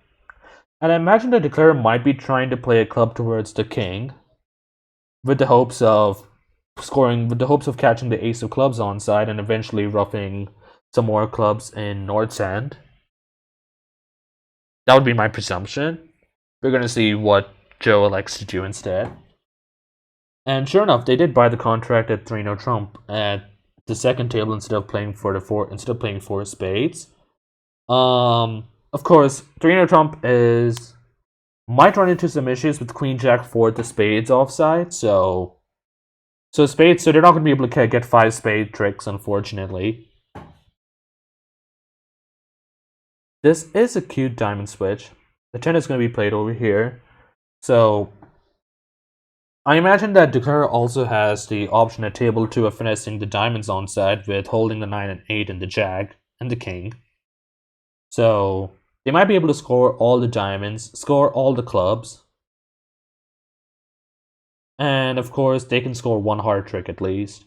And I imagine the declarer might be trying to play a club towards the king, with the hopes of catching the ace of clubs onside and eventually roughing some more clubs in North's hand. That would be my presumption. We're going to see what Joe elects to do instead. And sure enough, they did buy the contract at 3-0 trump at the second table instead of playing 4 spades. Of course, 3-0 trump might run into some issues with Queen Jack 4 the spades offside, so spades, so they're not going to be able to get 5 spade tricks, unfortunately. This is a cute diamond switch. The 10 is going to be played over here. So I imagine that declarer also has the option at table 2 of finessing the diamonds onside with holding the 9 and 8 and the jack and the king. So they might be able to score all the diamonds, score all the clubs. And of course, they can score 1 hard trick at least.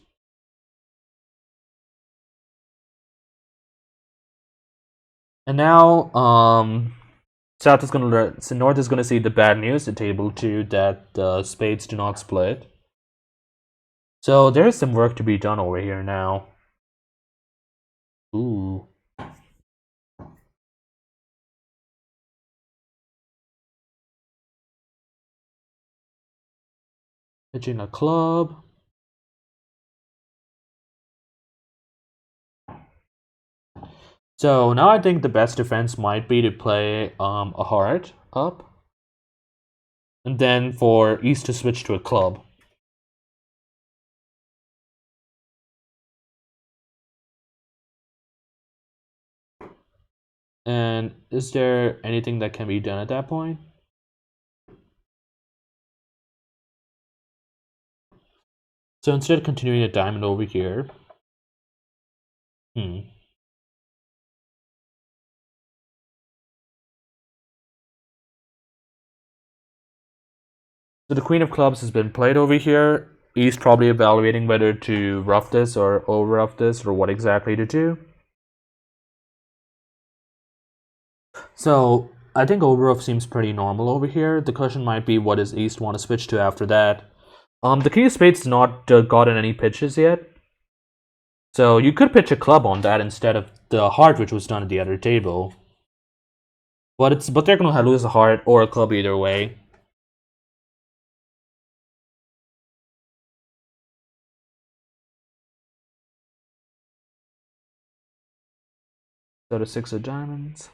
And now, North is going to see the bad news at table 2 that the spades do not split. So there is some work to be done over here now. Ooh. Pitching a club. So now I think the best defense might be to play a heart up, and then for East to switch to a club. And is there anything that can be done at that point? So instead of continuing a diamond over here, So the Queen of Clubs has been played over here. East probably evaluating whether to rough this or over rough this or what exactly to do. So I think over rough seems pretty normal over here. The question might be what does East want to switch to after that? The King of Spades not gotten any pitches yet. So you could pitch a club on that instead of the heart which was done at the other table. But they're gonna lose a heart or a club either way. So the 6 of diamonds.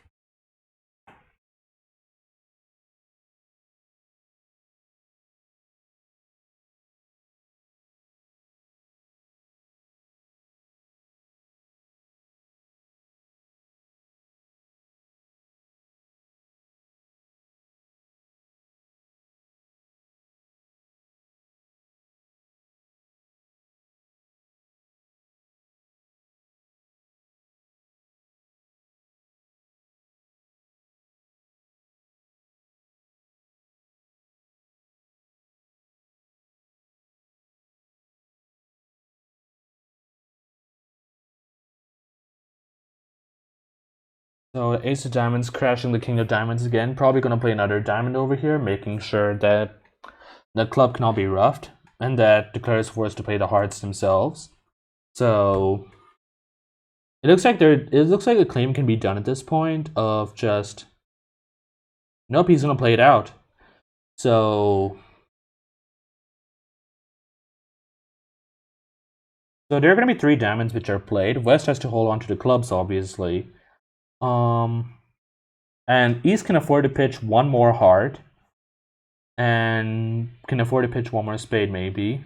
So Ace of Diamonds crashing the King of Diamonds again. Probably going to play another diamond over here, making sure that the club cannot be roughed, and that declare is forced to play the hearts themselves. So it looks like a claim can be done at this point of just nope, he's going to play it out. So there are going to be 3 diamonds which are played. West has to hold on to the clubs, obviously. And East can afford to pitch one more heart, and can afford to pitch one more spade, maybe.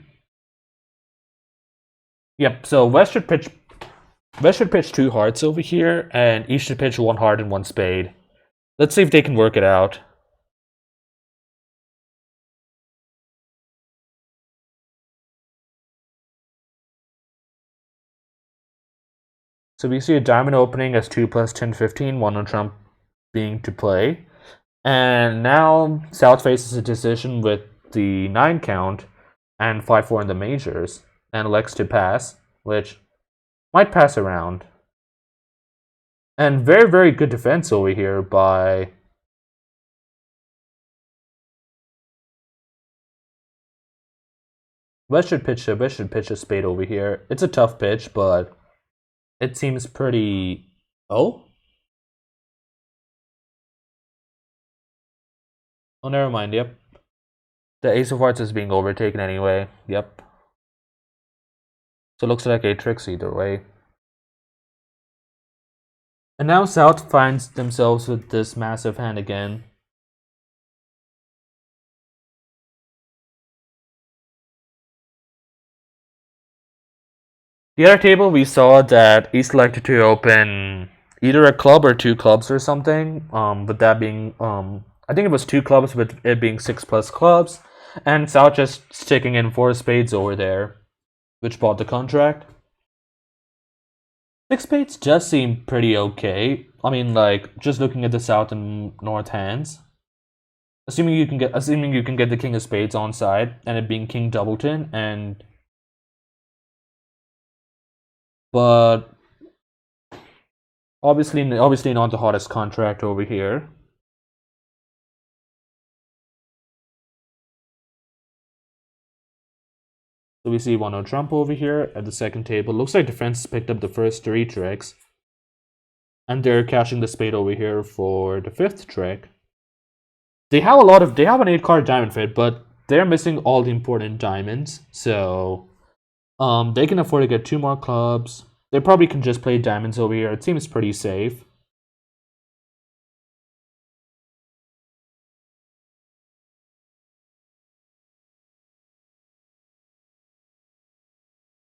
Yep. So West should pitch 2 hearts over here, and East should pitch 1 heart and 1 spade. Let's see if they can work it out. So we see a diamond opening as 2 plus 10, 15, 1 on trump being to play. And now South faces a decision with the 9 count and 5-4 in the majors, and elects to pass, which might pass around. And very, very good defense over here by West should pitch a spade over here. It's a tough pitch, but it seems pretty. Oh, never mind. Yep, the Ace of Hearts is being overtaken anyway. Yep. So it looks like a tricks either way. And now South finds themselves with this massive hand again. The other table, we saw that East elected to open either a club or 2 clubs or something. With that being, I think it was 2 clubs, with it being 6 plus clubs, and South just sticking in 4 spades over there, which bought the contract. 6 spades just seem pretty okay. I mean, like just looking at the South and North hands, assuming you can get the King of Spades on side, and it being King Doubleton, but obviously not the hottest contract over here. So we see 1-0 trump over here at the second table. Looks like defense picked up the first 3 tricks, and they're cashing the spade over here for the 5th trick. They have an 8-card diamond fit, but they're missing all the important diamonds, so they can afford to get 2 more clubs. They probably can just play diamonds over here. It seems pretty safe.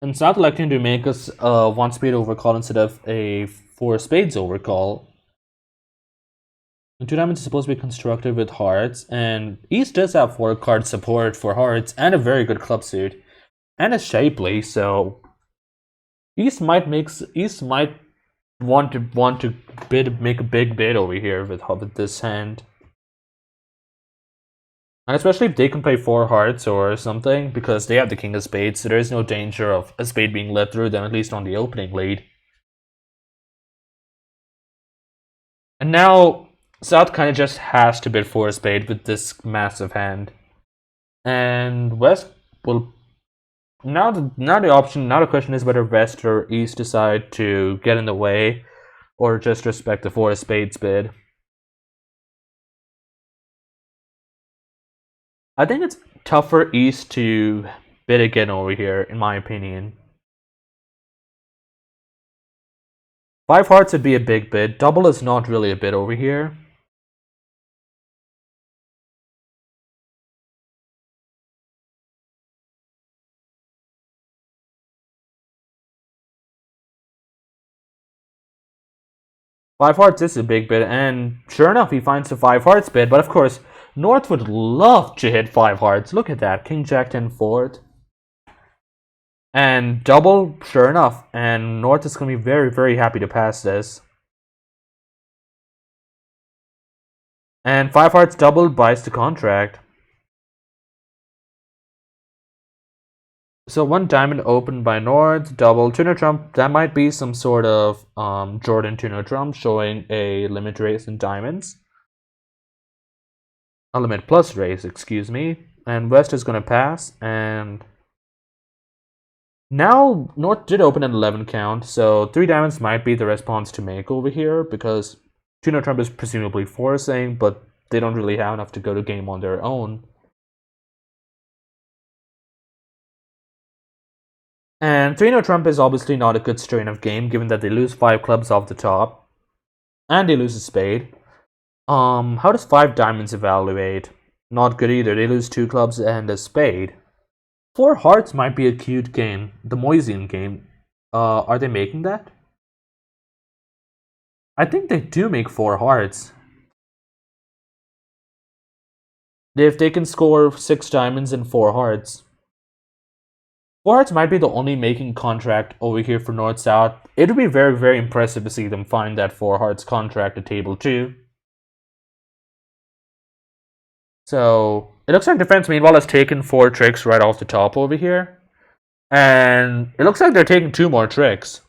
And it's not electing to make us a 1 spade overcall instead of a 4 spades overcall. And 2 diamonds is supposed to be constructed with hearts, and East does have 4 card support for hearts and a very good club suit and a shapely, so East might want to make a big bid over here with this hand. And especially if they can play 4 hearts or something, because they have the king of spades, so there is no danger of a spade being let through them, at least on the opening lead. And now South kind of just has to bid for a spade with this massive hand. And West will now the question is whether West or East decide to get in the way or just respect the 4 spades bid. I think it's tough for East to bid again over here, in my opinion. 5 hearts would be a big bid. Double is not really a bid over here. Five hearts is a big bid, and sure enough, he finds the 5 hearts bid. But of course, North would love to hit 5 hearts. Look at that, King Jack 10 fourth, and double. Sure enough, and North is going to be very, very happy to pass this. And 5 hearts double buys the contract. So 1 diamond opened by North, double tuner trump. That might be some sort of Jordan tuner trump showing a limit raise in diamonds. A limit plus raise, excuse me. And West is going to pass. And now North did open an 11 count. So 3 diamonds might be the response to make over here, because tuner trump is presumably forcing, but they don't really have enough to go to game on their own. And 3-no trump is obviously not a good strain of game, given that they lose 5 clubs off the top. And they lose a spade. How does 5 diamonds evaluate? Not good either. They lose 2 clubs and a spade. 4 hearts might be a cute game. The Moisian game. Are they making that? I think they do make 4 hearts. If they can score 6 diamonds and 4 hearts. 4 hearts might be the only making contract over here for North-South. It would be very, very impressive to see them find that 4 hearts contract at table 2. So, it looks like defense meanwhile has taken 4 tricks right off the top over here. And it looks like they're taking 2 more tricks.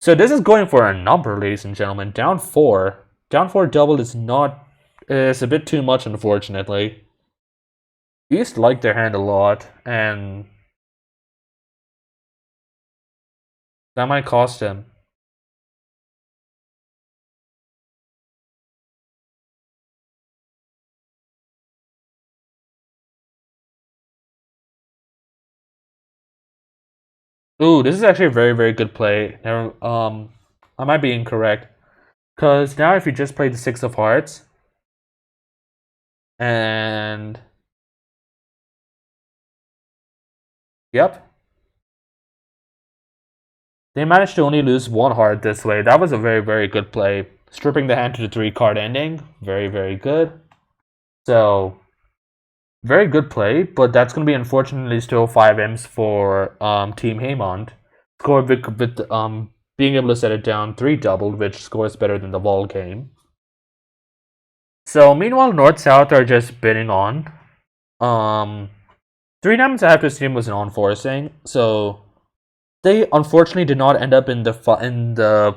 So this is going for a number, ladies and gentlemen. Down 4. Down 4 double is a bit too much, unfortunately. East like their hand a lot, and that might cost him. Ooh, this is actually a very, very good play. I might be incorrect. Because now if you just play the 6 of hearts, and yep, they managed to only lose 1 heart this way. That was a very, very good play. Stripping the hand to the 3-card ending. Very, very good. So, very good play, but that's going to be unfortunately still 5 M's for Team Haymond. Score with being able to set it down 3 doubled, which scores better than the Lall game. So, meanwhile, North-South are just bidding on. 3 diamonds I have to assume was non-forcing, so they unfortunately did not end up in the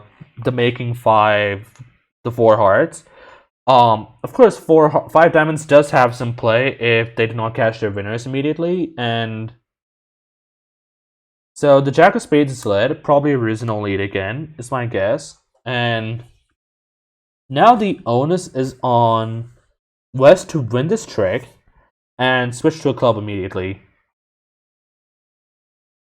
making 4 hearts. Of course, 5 diamonds does have some play if they do not catch their winners immediately, and so the Jack of Spades is led, probably a reasonable lead again, is my guess. And now the onus is on West to win this trick and switch to a club immediately,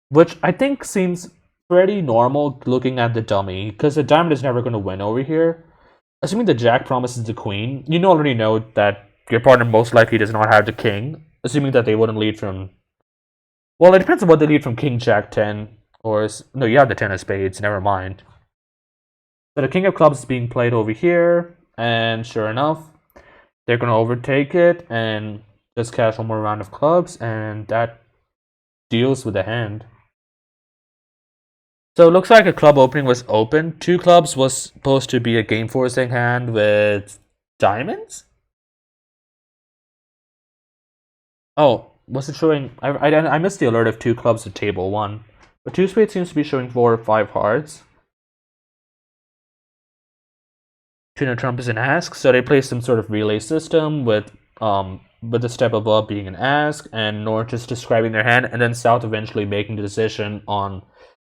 which I think seems pretty normal looking at the dummy, because the diamond is never going to win over here. Assuming the jack promises the queen, you already know that your partner most likely does not have the king, assuming that they wouldn't lead from. Well, it depends on what they lead from king jack 10, or. No, you have the 10 of spades, never mind. So the king of clubs is being played over here, and sure enough, they're going to overtake it and just cash one more round of clubs, and that deals with the hand. So it looks like a club opening was open. Two clubs was supposed to be a game forcing hand with diamonds? Oh, was it showing? I missed the alert of two clubs at table one. But two spades seems to be showing 4 or 5 hearts. Tuna trump is an ask, so they play some sort of relay system with the step above being an ask, and north just describing their hand, and then south eventually making the decision on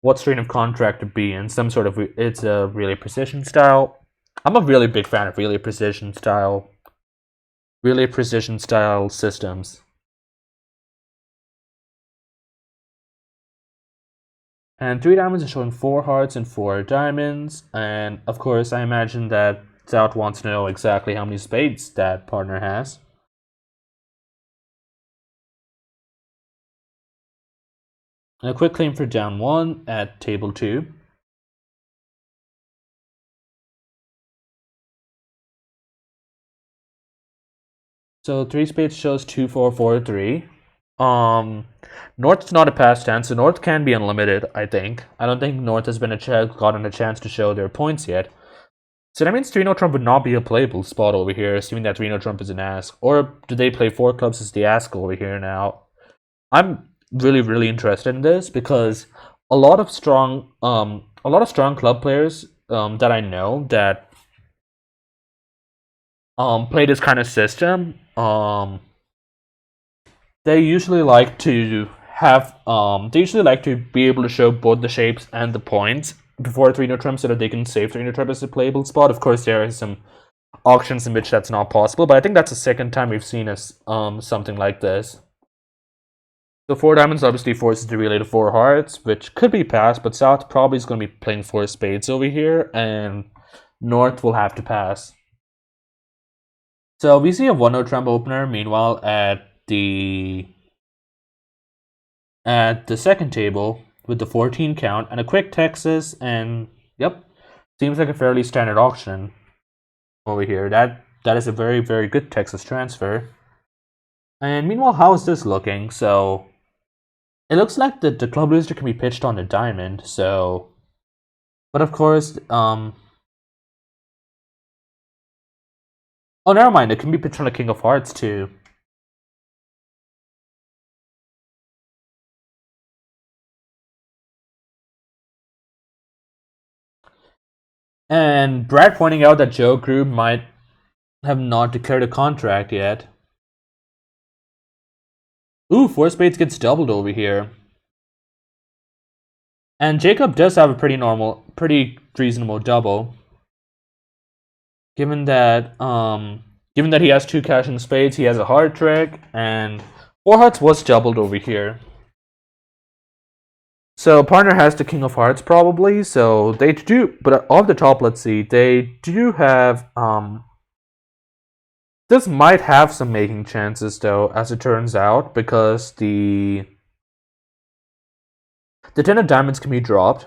what strain of contract to be in. Some sort of it's a relay precision style. I'm a really big fan of relay precision style systems. And 3 diamonds is showing 4 hearts and 4 diamonds. And of course, I imagine that South wants to know exactly how many spades that partner has. And a quick claim for down 1 at table 2. So 3 spades shows 2, 4, 4, 3. North's not a past tense, so North can be unlimited, I think. I don't think North has been gotten a chance to show their points yet. So that means 3-no trump would not be a playable spot over here, assuming that 3-no trump is an ask. Or do they play 4 clubs as the ask over here now? I'm really, really interested in this because a lot of strong club players that I know that play this kind of system, they usually like to be able to show both the shapes and the points before 3-no trump so that they can save 3-no trump as a playable spot. Of course, there are some auctions in which that's not possible, but I think that's the second time we've seen something like this. So 4 diamonds obviously forces the relay to 4 hearts, which could be passed, but South probably is going to be playing 4 spades over here, and North will have to pass. So we see a 1-no trump opener, meanwhile, at the second table with the 14 count and a quick Texas, and yep, seems like a fairly standard auction over here. That is a very, very good Texas transfer. And meanwhile, how is this looking? So it looks like the club loser can be pitched on a diamond, so but of course, oh never mind, it can be pitched on a king of hearts too. And Brad pointing out that Joe Group might have not declared a contract yet. Ooh, 4 spades gets doubled over here. And Jacob does have a pretty reasonable double. Given that he has 2 cashing spades, he has a heart trick, and 4 hearts was doubled over here. So partner has the king of hearts probably, so they do, but off the top, let's see, they do have, this might have some making chances though, as it turns out, because the 10 of diamonds can be dropped.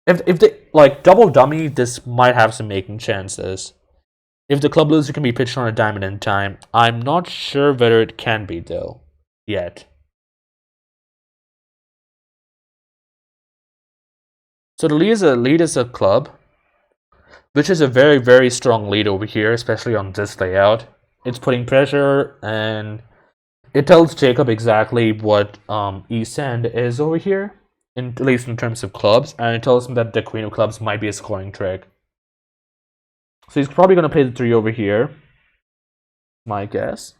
If they, like, double dummy, this might have some making chances. If the club loser can be pitched on a diamond in time, I'm not sure whether it can be though, yet. So the lead is a club, which is a very, very strong lead over here, especially on this layout. It's putting pressure, and it tells Jacob exactly what East End is over here, at least in terms of clubs, and it tells him that the queen of clubs might be a scoring trick. So he's probably going to play the 3 over here, my guess.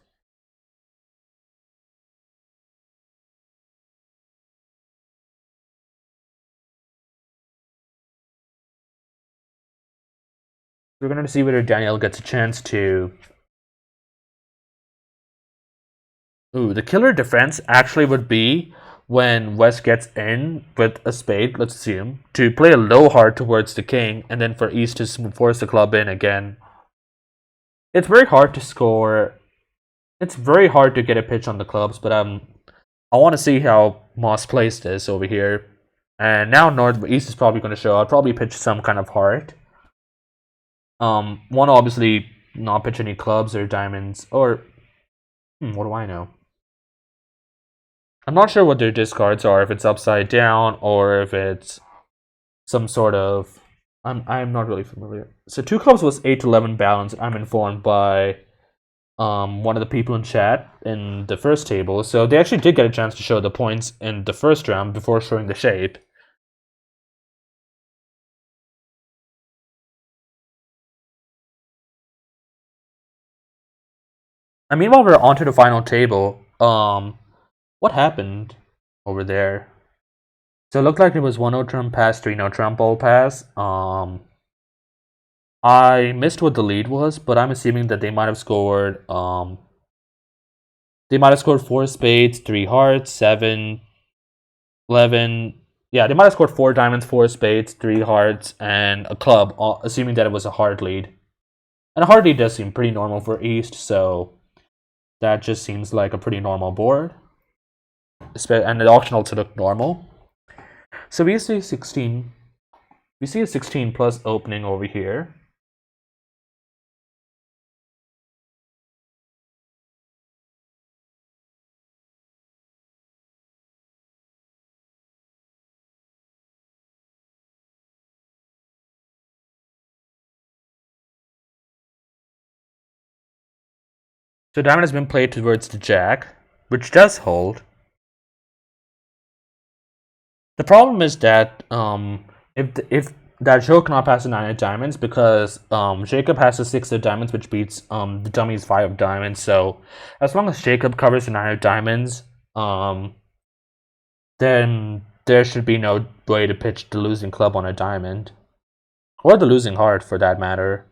We're going to see whether Daniel gets a chance to Ooh, the killer defense actually would be when West gets in with a spade, let's assume, to play a low heart towards the king, and then for East to force the club in again. It's very hard to score. It's very hard to get a pitch on the clubs, but I want to see how Moss plays this over here. And now Northeast is probably going to show. I'll probably pitch some kind of heart. Want to obviously not pitch any clubs or diamonds or what do I know? I'm not sure what their discards are. If it's upside down or if it's some sort of. I'm not really familiar. So two clubs was 8-11 balance. I'm informed by one of the people in chat in the first table. So they actually did get a chance to show the points in the first round before showing the shape. And meanwhile, we're on to the final table. What happened over there? So it looked like it was 1-0 Trump pass, 3-0 Trump ball pass. I missed what the lead was, but I'm assuming that they might have scored. They might have scored 4 spades, 3 hearts, 7, 11. Yeah, they might have scored 4 diamonds, 4 spades, 3 hearts, and a club, assuming that it was a hard lead. And a hard lead does seem pretty normal for East, so that just seems like a pretty normal board. And the auction also looked normal. So we see 16. We see a 16 plus opening over here. So diamond has been played towards the jack, which does hold. The problem is that if that Joe cannot pass the 9 of diamonds because Jacob has the 6 of diamonds, which beats the dummy's 5 of diamonds. So as long as Jacob covers the 9 of diamonds, then there should be no way to pitch the losing club on a diamond. Or the losing heart, for that matter.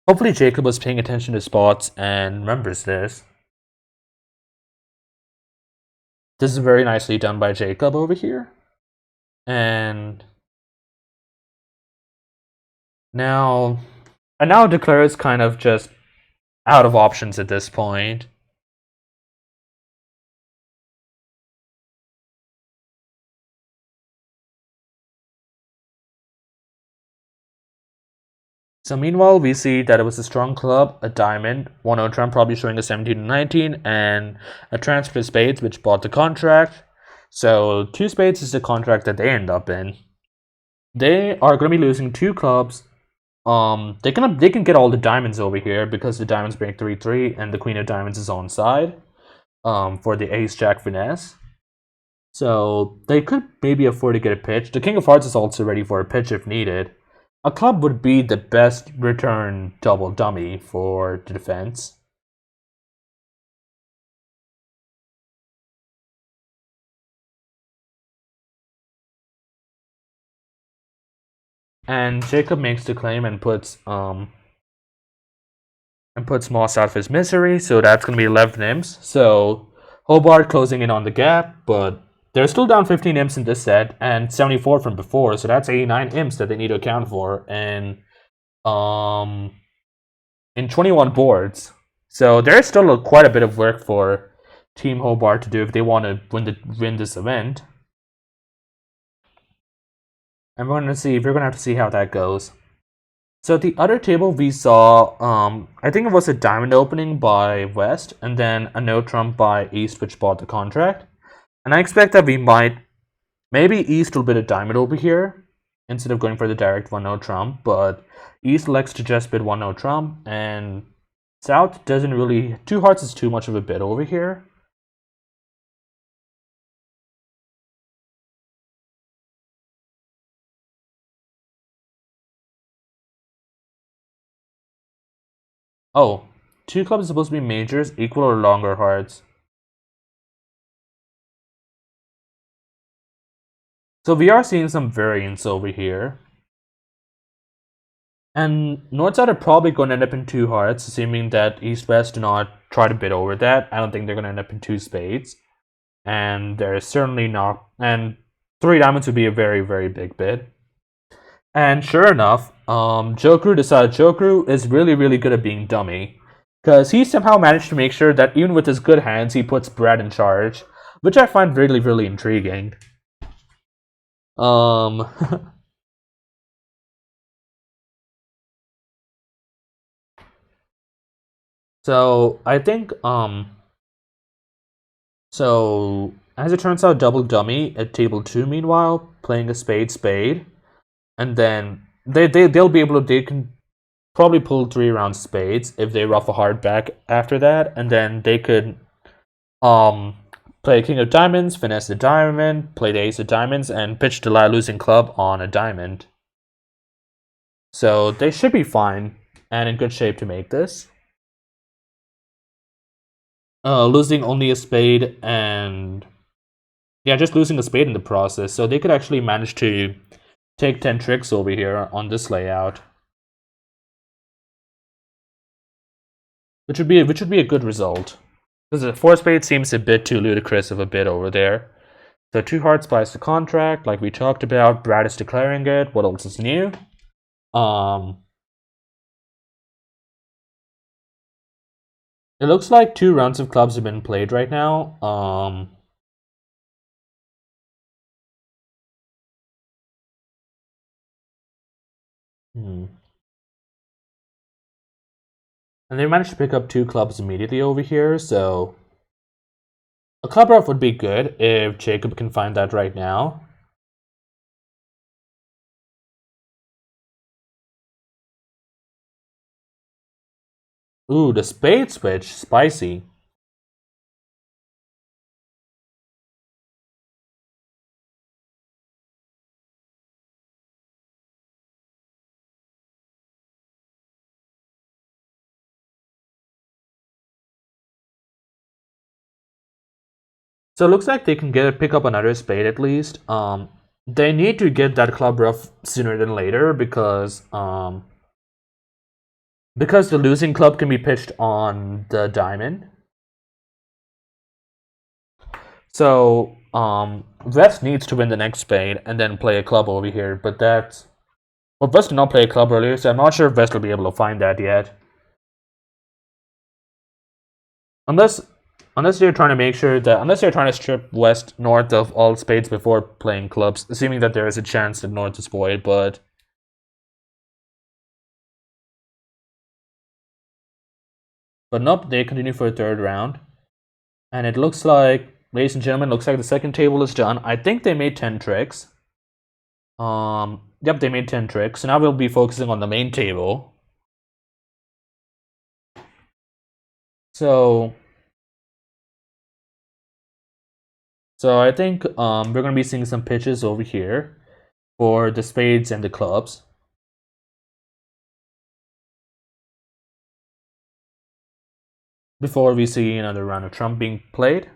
Hopefully Jacob was paying attention to spots and remembers this. This is very nicely done by Jacob over here. And now Declare is kind of just out of options at this point. So meanwhile, we see that it was a strong club, a diamond, 1-0 Trump probably showing a 17-19, and a transfer to spades, which bought the contract. So 2 spades is the contract that they end up in. They are going to be losing 2 clubs. They can get all the diamonds over here because the diamonds break 3-3, and the queen of diamonds is on side. For the ace jack finesse. So they could maybe afford to get a pitch. The king of hearts is also ready for a pitch if needed. A club would be the best return double dummy for the defense. And Jacob makes the claim and puts Moss out of his misery, so that's gonna be 11 imps. So Hobart closing in on the gap, but they're still down 15 imps in this set and 74 from before, so that's 89 imps that they need to account for. And in 21 boards. So there's still quite a bit of work for Team Hobart to do if they want to win this event. And we're gonna have to see how that goes. So at the other table we saw I think it was a diamond opening by West and then a no trump by East, which bought the contract. And I expect that we might maybe East will bid a diamond over here instead of going for the direct 1-0 trump, but East elects to just bid 1-0 trump, and South doesn't really. 2 hearts is too much of a bid over here. Oh, 2 clubs is supposed to be majors, equal or longer hearts. So we are seeing some variance over here. And north side are probably going to end up in two hearts, assuming that east west do not try to bid over that. I don't think they're going to end up in two spades. And there's certainly not. And three diamonds would be a very, very big bid. And sure enough, Jokeru decided Jokeru is really, really good at being dummy. Because he somehow managed to make sure that even with his good hands, he puts Brad in charge, which I find really, really intriguing. Um, so I think so as it turns out, double dummy at table two. Meanwhile, playing a spade spade, and then they'll be able to they can probably pull three around spades if they ruff a hard back after that, and then they could um play king of diamonds, finesse the diamond, play the ace of diamonds, and pitch the losing club on a diamond. So they should be fine and in good shape to make this. Losing only a spade and yeah, just losing a spade in the process. So they could actually manage to take 10 tricks over here on this layout, which would be a good result. Because a four spade seems a bit too ludicrous of a bid over there. So two hearts buys the contract, like we talked about. Brad is declaring it. What else is new? Um, it looks like two rounds of clubs have been played right now. Hmm. And they managed to pick up two clubs immediately over here, so a club ruff would be good if Jacob can find that right now. Ooh, the spade switch, spicy. So it looks like they can pick up another spade at least. They need to get that club ruff sooner than later because the losing club can be pitched on the diamond. So West needs to win the next spade and then play a club over here. But that's well, West did not play a club earlier, so I'm not sure if West will be able to find that yet. Unless unless they're trying to make sure that unless they're trying to strip West North of all spades before playing clubs, assuming that there is a chance that North is void, but nope, they continue for a third round. And it looks like, ladies and gentlemen, looks like the second table is done. I think they made 10 tricks. Yep, they made 10 tricks. So now we'll be focusing on the main table. So so I think we're gonna be seeing some pitches over here for the spades and the clubs. Before we see another round of trump being played.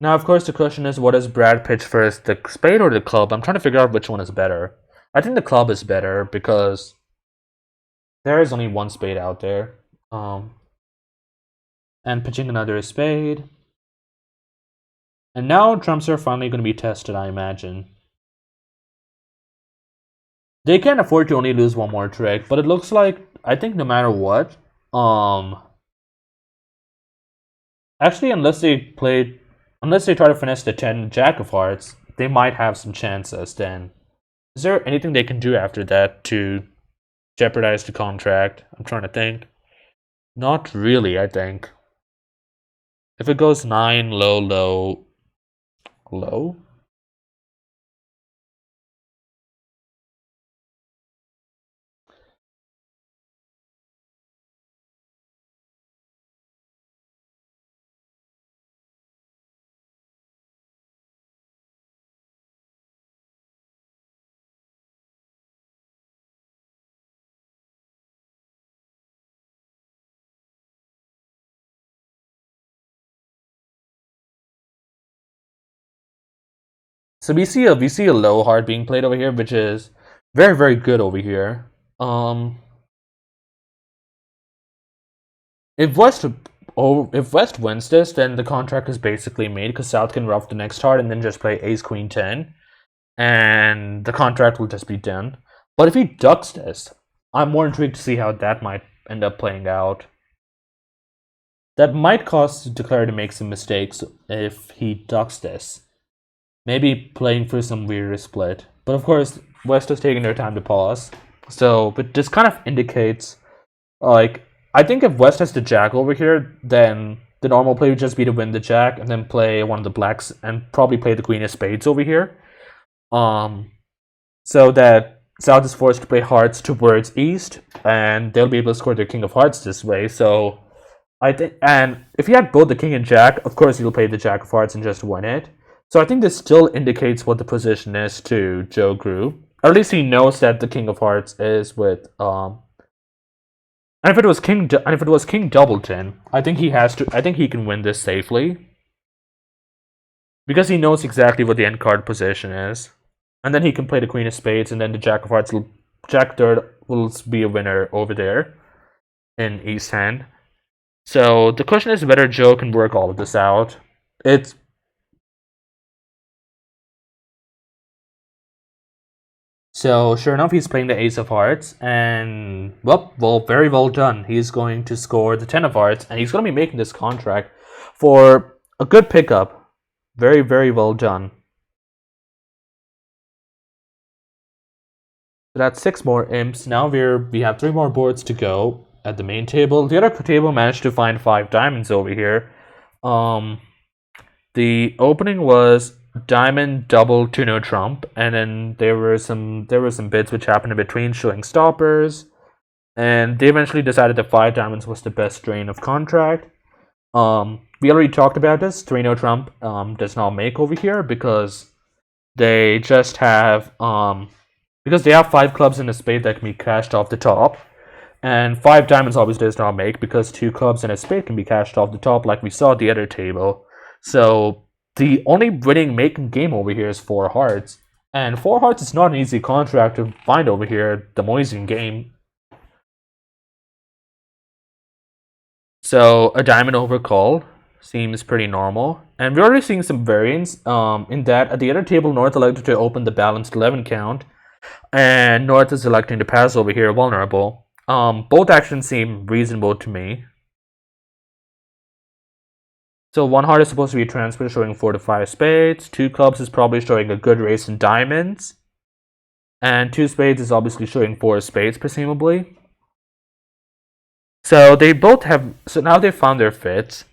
Now, of course, the question is, what does Brad pitch first, the spade or the club? I'm trying to figure out which one is better. I think the club is better because there is only one spade out there. And pitching another spade. And now trumps are finally going to be tested, I imagine. They can't afford to only lose one more trick, but it looks like, I think no matter what, actually, unless they try to finesse the 10 Jack of Hearts, they might have some chances then. Is there anything they can do after that to jeopardize the contract? I'm trying to think. Not really, I think. If it goes 9, low, low, low? So we see a low hard being played over here, which is very very good over here. Um, if West if West wins this, then the contract is basically made because South can ruff the next card and then just play Ace Queen 10, and the contract will just be done. But if he ducks this, I'm more intrigued to see how that might end up playing out. That might cause Declare to make some mistakes if he ducks this. Maybe playing for some weirder split. But of course, West is taking their time to pause. So, but this kind of indicates, like, I think if West has the Jack over here, then the normal play would just be to win the Jack and then play one of the blacks and probably play the Queen of Spades over here. So that South is forced to play hearts towards East, and they'll be able to score their King of Hearts this way. So I think, and if you had both the King and Jack, of course you'll play the Jack of Hearts and just win it. So I think this still indicates what the position is to Joe Grew. Or at least he knows that the King of Hearts is with and if it was King Doubleton, I think he has to. I think he can win this safely because he knows exactly what the end card position is, and then he can play the Queen of Spades, and then the Jack of Hearts, Jack Third will be a winner over there in East Hand. So the question is whether Joe can work all of this out. It's So sure enough, he's playing the Ace of Hearts, and well, very well done. He's going to score the Ten of Hearts, and he's going to be making this contract for a good pickup. Very, very well done. So that's 6 more imps. Now we have 3 more boards to go at the main table. The other table managed to find 5 diamonds over here. The opening was diamond double to no trump, and then there were some bits which happened in between showing stoppers, and they eventually decided that 5 diamonds was the best drain of contract. We already talked about this. 3 no trump does not make over here because they just have because they have 5 clubs and a spade that can be cashed off the top, and 5 diamonds obviously does not make because 2 clubs and a spade can be cashed off the top like we saw at the other table. So the only winning making game over here is 4 hearts. And 4 hearts is not an easy contract to find over here, the Moisian game. So a diamond over call seems pretty normal. And we're already seeing some variance in that at the other table, North elected to open the balanced 11 count. And North is electing to pass over here vulnerable. Both actions seem reasonable to me. So 1 heart is supposed to be a transfer showing 4 to 5 spades. 2 clubs is probably showing a good race in diamonds. And 2 spades is obviously showing 4 spades, presumably. So they both have. So now they've found their fits.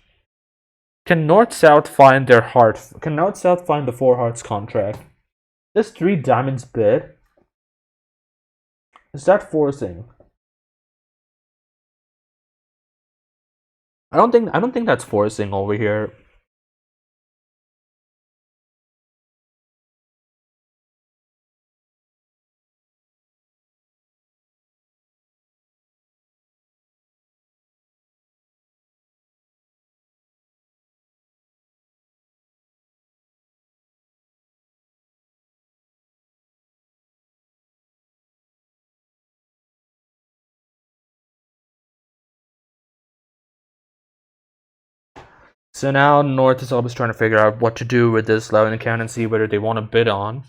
Can North-South find their heart? Can North-South find the 4 hearts contract? This 3 diamonds bid. Is that forcing? I don't think that's forcing over here. So now North is always trying to figure out what to do with this 11 count and see whether they want to bid on.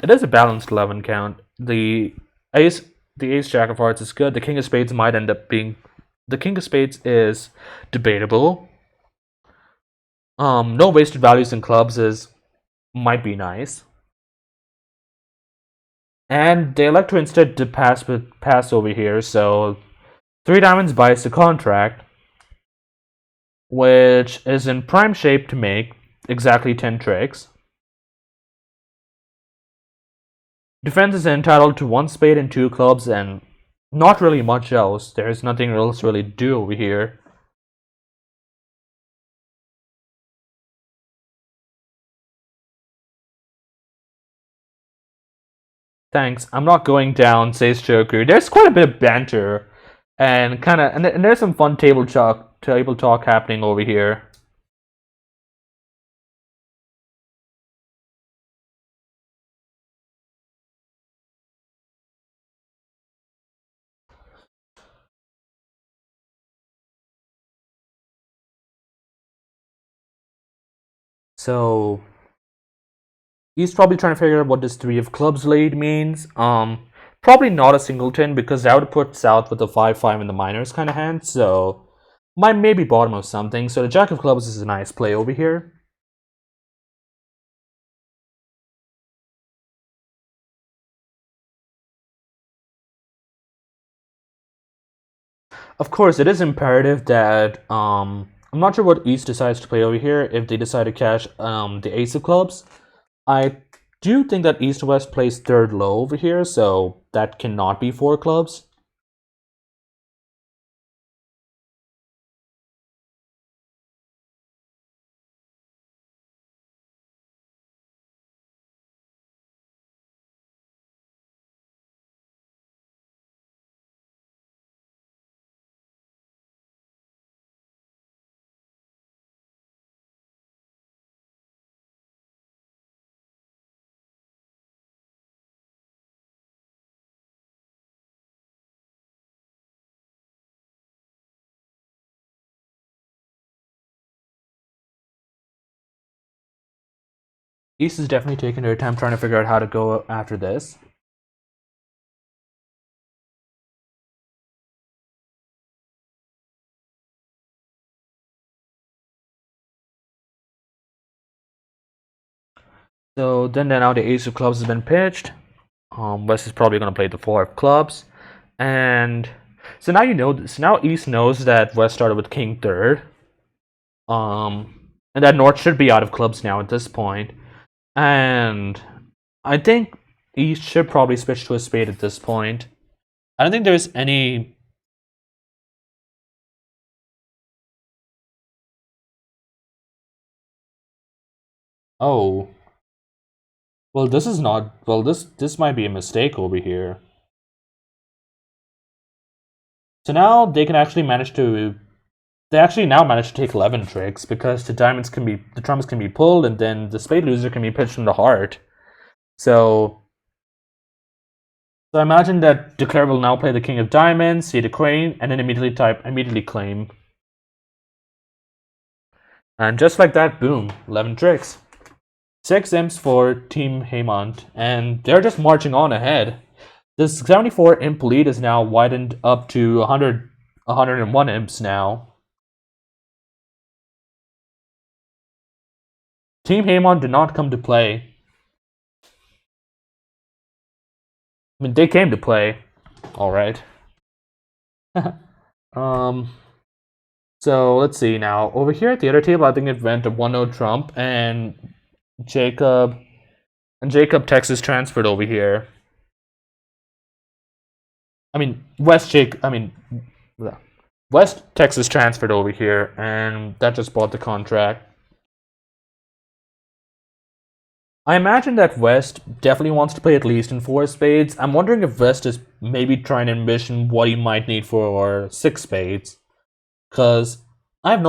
It is a balanced 11 count. The ace Jack of Hearts is good. The King of Spades might end up being. The King of Spades is debatable. No wasted values in clubs might be nice. And they elect to instead to pass over here, so 3 diamonds buys the contract, which is in prime shape to make exactly 10 tricks. Defense is entitled to 1 spade and 2 clubs and not really much else. There's nothing else really to do over here. Thanks, I'm not going down, says Joker. There's quite a bit of banter and and there's some fun table talk happening over here. So he's probably trying to figure out what this three of clubs lead means. Probably not a singleton because that would put South with a 5-5 in the minors kind of hand. So might maybe bottom of something. So the Jack of clubs is a nice play over here. Of course, it is imperative that I'm not sure what East decides to play over here. If they decide to cash the Ace of Clubs, I do think that East West plays third low over here, so that cannot be four clubs. East is definitely taking their time trying to figure out how to go after this. So then now the Ace of Clubs has been pitched. West is probably going to play the four of clubs, and so now you know. So now East knows that West started with King third, and that North should be out of clubs now at this point. And I think East should probably switch to a spade at this point. I don't think there's any. Oh, well, this is not. Well, this might be a mistake over here. So now they can actually manage to. They actually now manage to take 11 tricks because the trumps can be pulled, and then the spade loser can be pitched from the heart. So I imagine that Declare will now play the king of diamonds, see the queen, and then immediately claim. And just like that, boom, 11 tricks. 6 imps for Team Haymont, and they're just marching on ahead. This 74 imp lead is now widened up to 101 imps now. Team Haymont did not come to play. I mean, they came to play. Alright. So let's see now. Over here at the other table, I think it went a 1-0 Trump, and Jacob Texas transferred over here. I mean West Texas transferred over here, and that just bought the contract. I imagine that West definitely wants to play at least in 4 spades. I'm wondering if West is maybe trying to envision what he might need for 6 spades. Because I have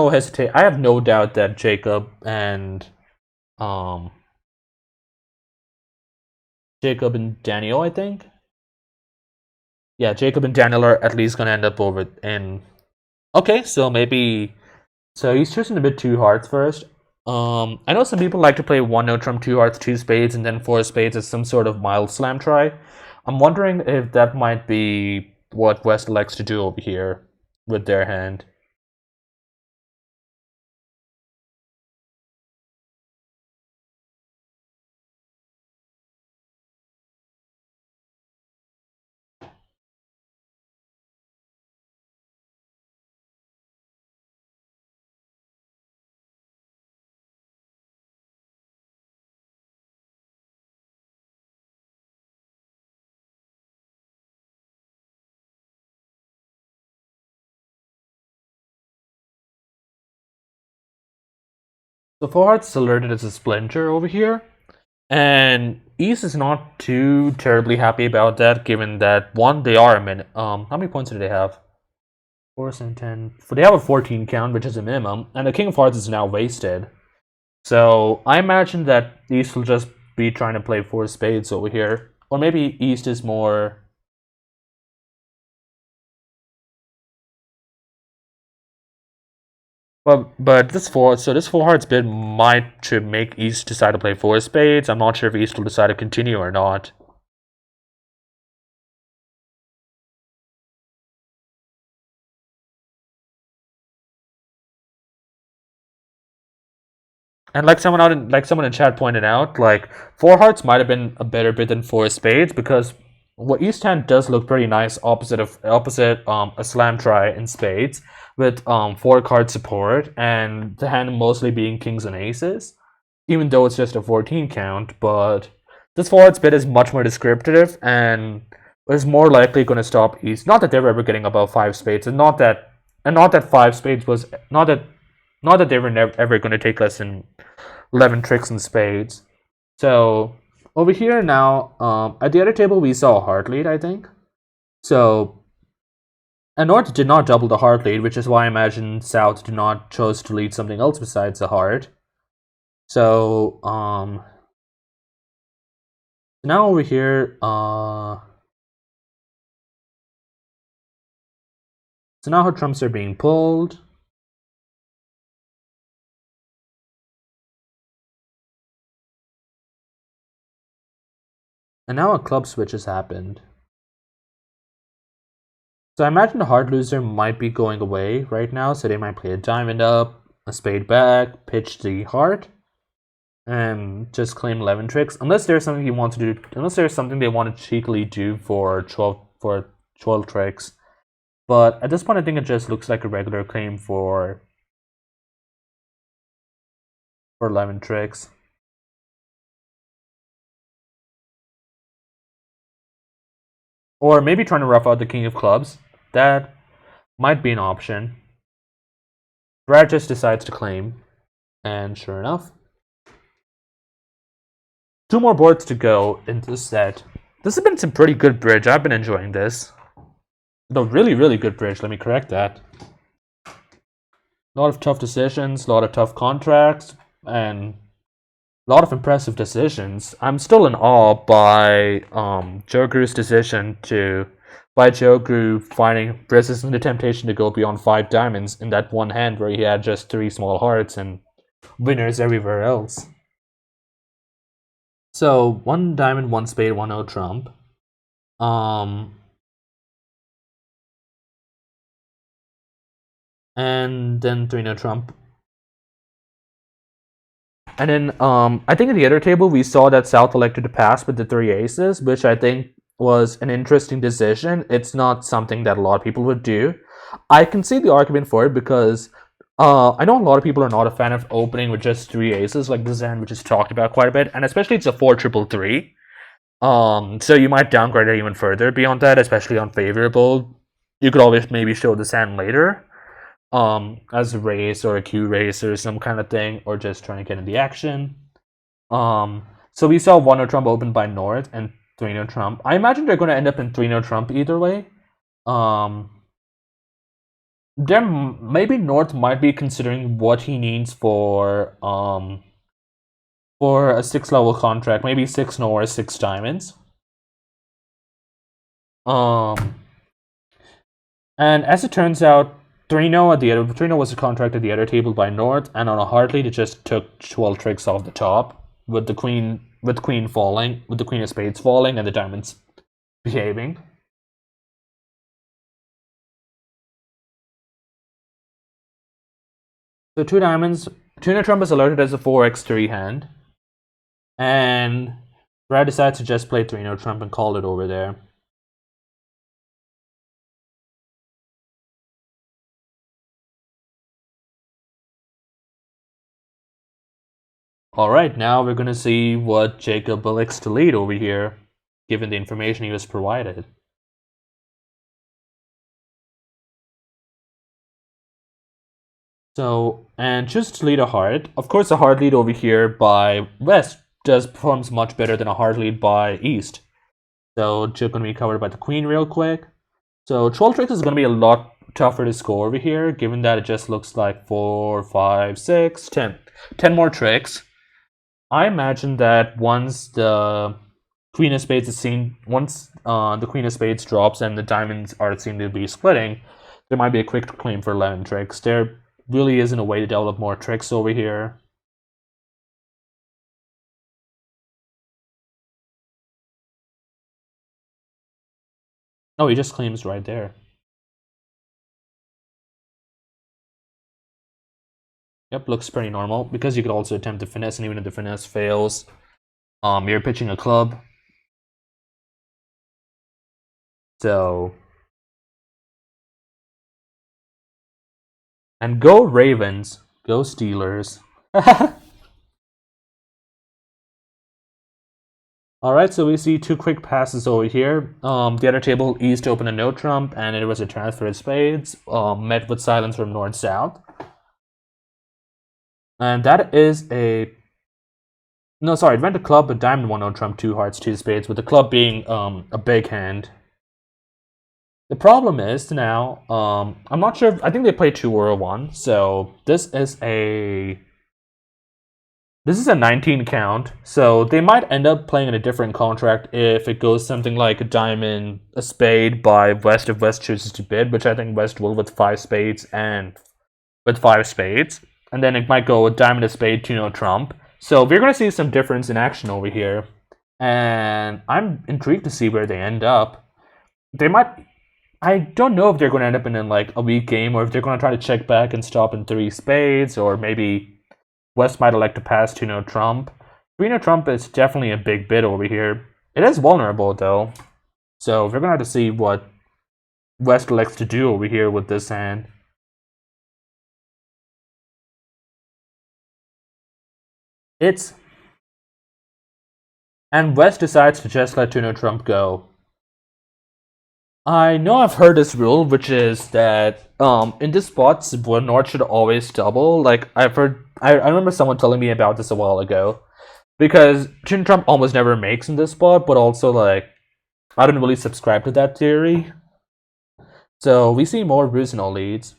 no doubt that Jacob and Daniel, I think. Yeah, Jacob and Daniel are at least gonna end up over in. Okay, so maybe. So he's choosing a bit 2 hearts first. I know some people like to play 1-0 Trump, 2 hearts, 2 spades, and then 4 spades as some sort of mild slam try. I'm wondering if that might be what West likes to do over here with their hand. So 4 hearts alerted as a splinter over here. And East is not too terribly happy about that, given that one, they are a minute. How many points do they have? 4 and 10. They have a 14 count, which is a minimum, and the King of Hearts is now wasted. So I imagine that East will just be trying to play 4 spades over here, or maybe East is more. But this four hearts bid might should make East decide to play four spades. I'm not sure if East will decide to continue or not. And like someone in chat pointed out, like four hearts might have been a better bid than four spades because what East hand does look pretty nice opposite a slam try in spades with four card support and the hand mostly being kings and aces, even though it's just a 14 count. But this four hearts bid is much more descriptive and is more likely going to stop East. Not that they were ever getting above five spades, and not that five spades was not that they were never ever going to take less than 11 tricks and spades. So over here now, at the other table we saw a heart lead, I think. So, and North did not double the heart lead, which is why I imagine South did not chose to lead something else besides the heart. So, now over here, so now her trumps are being pulled. And now a club switch has happened. So I imagine the hard loser might be going away right now, so they might play a diamond up, a spade back, pitch the heart, and just claim 11 tricks. Unless there's something you want to do, unless there's something they want to cheekily do for 12 tricks. But at this point, I think it just looks like a regular claim for 11 tricks. Or maybe trying to rough out the king of clubs. That might be an option. Brad just decides to claim. And sure enough, two more boards to go in this set. This has been some pretty good bridge. I've been enjoying this. No, really, really good bridge. Let me correct that. A lot of tough decisions, a lot of tough contracts, and a lot of impressive decisions. I'm still in awe by Joe Gru's decision by Joe Gru resisting the temptation to go beyond 5 diamonds in that one hand where he had just 3 small hearts and winners everywhere else. So 1 diamond, 1 spade, 1 no trump. And then 3 no trump. And then I think at the other table we saw that South elected to pass with the 3 aces, which I think was an interesting decision. It's not something that a lot of people would do. I can see the argument for it because I know a lot of people are not a fan of opening with just 3 aces, like this hand, which is talked about quite a bit, and especially it's a 4-3-3. So you might downgrade it even further beyond that, especially on favorable. You could always maybe show this hand later, as a race or a Q race or some kind of thing, or just trying to get in the action. So we saw 1 no trump open by North and 3 no trump. I imagine they're going to end up in 3 no trump either way. Maybe North might be considering what he needs for a 6-level contract, maybe 6 no or 6 diamonds. And as it turns out, 3-0 at the other 3-0 was a contract at the other table by North, and on a hard lead it just took 12 tricks off the top with the queen falling, with the queen of spades falling and the diamonds behaving. So 2 diamonds, 2 no trump is alerted as a 4x3 hand, and Brad decides to just play 3 no trump and call it over there. Alright, now we're gonna see what Jacob elects to lead over here, given the information he was provided. So, and choose to lead a hard. Of course, a hard lead over here by West performs much better than a hard lead by East. So, just gonna be covered by the queen real quick. So, 12 tricks is gonna be a lot tougher to score over here, given that it just looks like 4, 5, 6, 10. 10 more tricks. I imagine that once the queen of spades is seen, once the queen of spades drops and the diamonds are seen to be splitting, there might be a quick claim for 11 tricks. They're really isn't a way to develop more tricks over here. Oh, he just claims right there. Yep, looks pretty normal, because you could also attempt to finesse, and even if the finesse fails, you're pitching a club. So, and go Ravens, go Steelers. Alright, so we see two quick passes over here. The other table eased to open a no trump, and it was a transfer of spades, met with silence from north-south. And that is a... No, sorry, it went to club, but diamond one no trump, two hearts, two spades, with the club being a big hand. The problem is now, I'm not sure, I think they play 2 or a 1, so this is a 19 count, so they might end up playing in a different contract if it goes something like a diamond, a spade by West if West chooses to bid, which I think West will with 5 spades and with 5 spades. And then it might go a diamond, a spade, 2 no trump. So we're going to see some difference in action over here. And I'm intrigued to see where they end up. They might... I don't know if they're going to end up in like a weak game, or if they're going to try to check back and stop in 3 spades, or maybe West might elect to pass 2 no trump. 3 no trump is definitely a big bid over here. It is vulnerable though, so we're going to have to see what West elects to do over here with this hand. And West decides to just let 2 no trump go. I know I've heard this rule, which is that in this spots where North should always double. Like I remember someone telling me about this a while ago, because Chin Trump almost never makes in this spot, but also like I don't really subscribe to that theory. So we see more Rusino leads.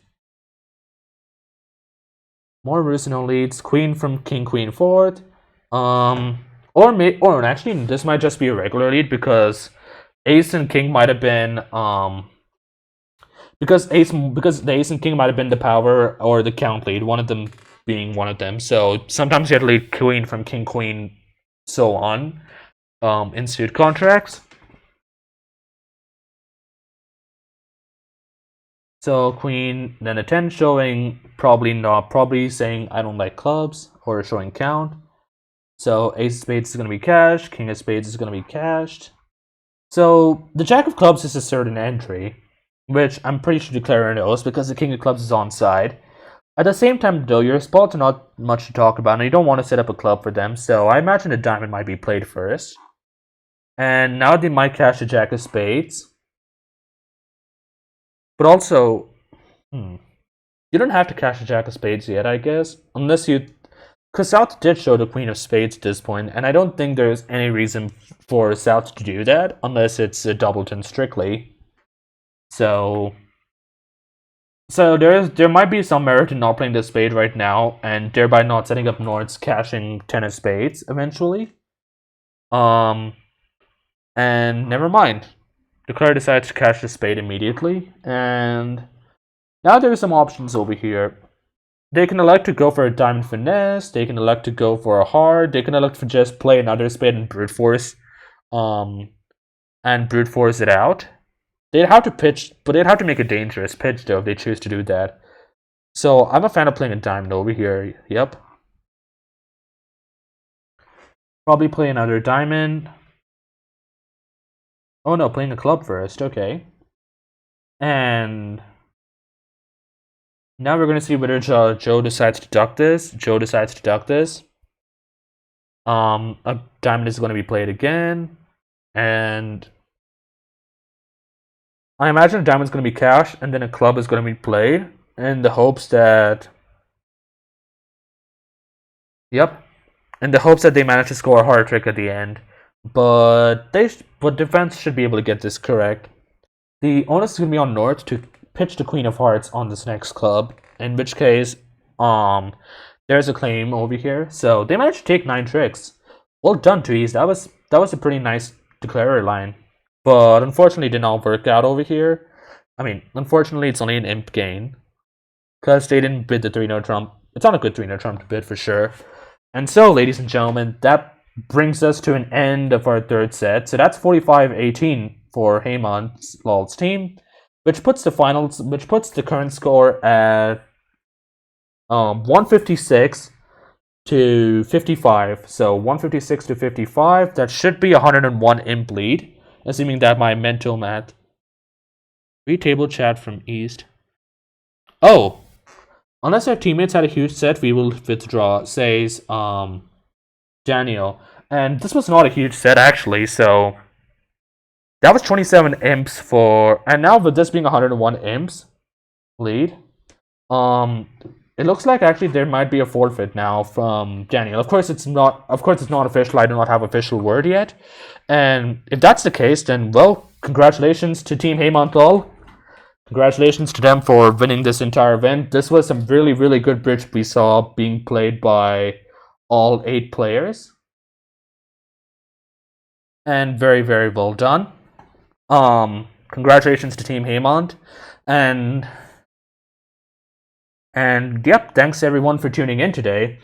More Rusino leads. Queen from King Queen fourth. Or actually this might just be a regular lead, because Ace and King might have been because the Ace and King might have been the power or the count lead, one of them being one of them. So sometimes you have to lead Queen from King Queen, so on, in suit contracts. So Queen, then a 10 showing probably saying I don't like clubs, or showing count. So Ace of Spades is going to be cashed, King of Spades is going to be cashed. So the Jack of Clubs is a certain entry, which I'm pretty sure Declarer knows, because the King of Clubs is on side. At the same time though, your spots are not much to talk about, and you don't want to set up a club for them, so I imagine a diamond might be played first. And now they might cash the Jack of Spades. But also, you don't have to cash the Jack of Spades yet, I guess, unless you... Because South did show the Queen of Spades at this point, and I don't think there's any reason for South to do that, unless it's a doubleton strictly. So there might be some merit in not playing the spade right now, and thereby not setting up North's cashing 10 of spades eventually. And never mind. Declare decides to cash the spade immediately, and now there are some options over here. They can elect to go for a diamond finesse, they can elect to go for a heart, they can elect to just play another spade and brute force it out. They'd have to pitch, but they'd have to make a dangerous pitch though if they choose to do that. So I'm a fan of playing a diamond over here. Yep. Probably play another diamond. Oh no, playing a club first, okay. And now we're going to see whether Joe decides to duck this. Joe decides to duck this. A diamond is going to be played again. And I imagine a diamond's going to be cashed, and then a club is going to be played in the hopes that... Yep. In the hopes that they manage to score a hard trick at the end. But defense should be able to get this correct. The onus is going to be on North to pitch the Queen of Hearts on this next club, in which case there's a claim over here. So they managed to take 9 tricks. Well done, Tweez. That was a pretty nice declarer line, but unfortunately it did not work out over here. I mean, unfortunately it's only an imp gain. because they didn't bid the 3-0 trump. It's not a good 3-0 trump to bid for sure. And so, ladies and gentlemen, that brings us to an end of our third set. So that's 45-18 for Heyman's Lall's team, which puts the current score at 156 to 55. So 156 to 55. That should be 101 imp lead, assuming that my mental math. Read table chat from East. Oh, unless our teammates had a huge set, we will withdraw, says Daniel. And this was not a huge set actually, so that was 27 imps for, and now with this being 101 imps lead, it looks like actually there might be a forfeit now from Daniel. Of course it's not official. I do not have official word yet. And if that's the case, then well, congratulations to Team Heymanth. Congratulations to them for winning this entire event. This was some really, really good bridge we saw being played by all 8 players. And very, very well done. Congratulations to Team Heymanth. And yep, thanks everyone for tuning in today.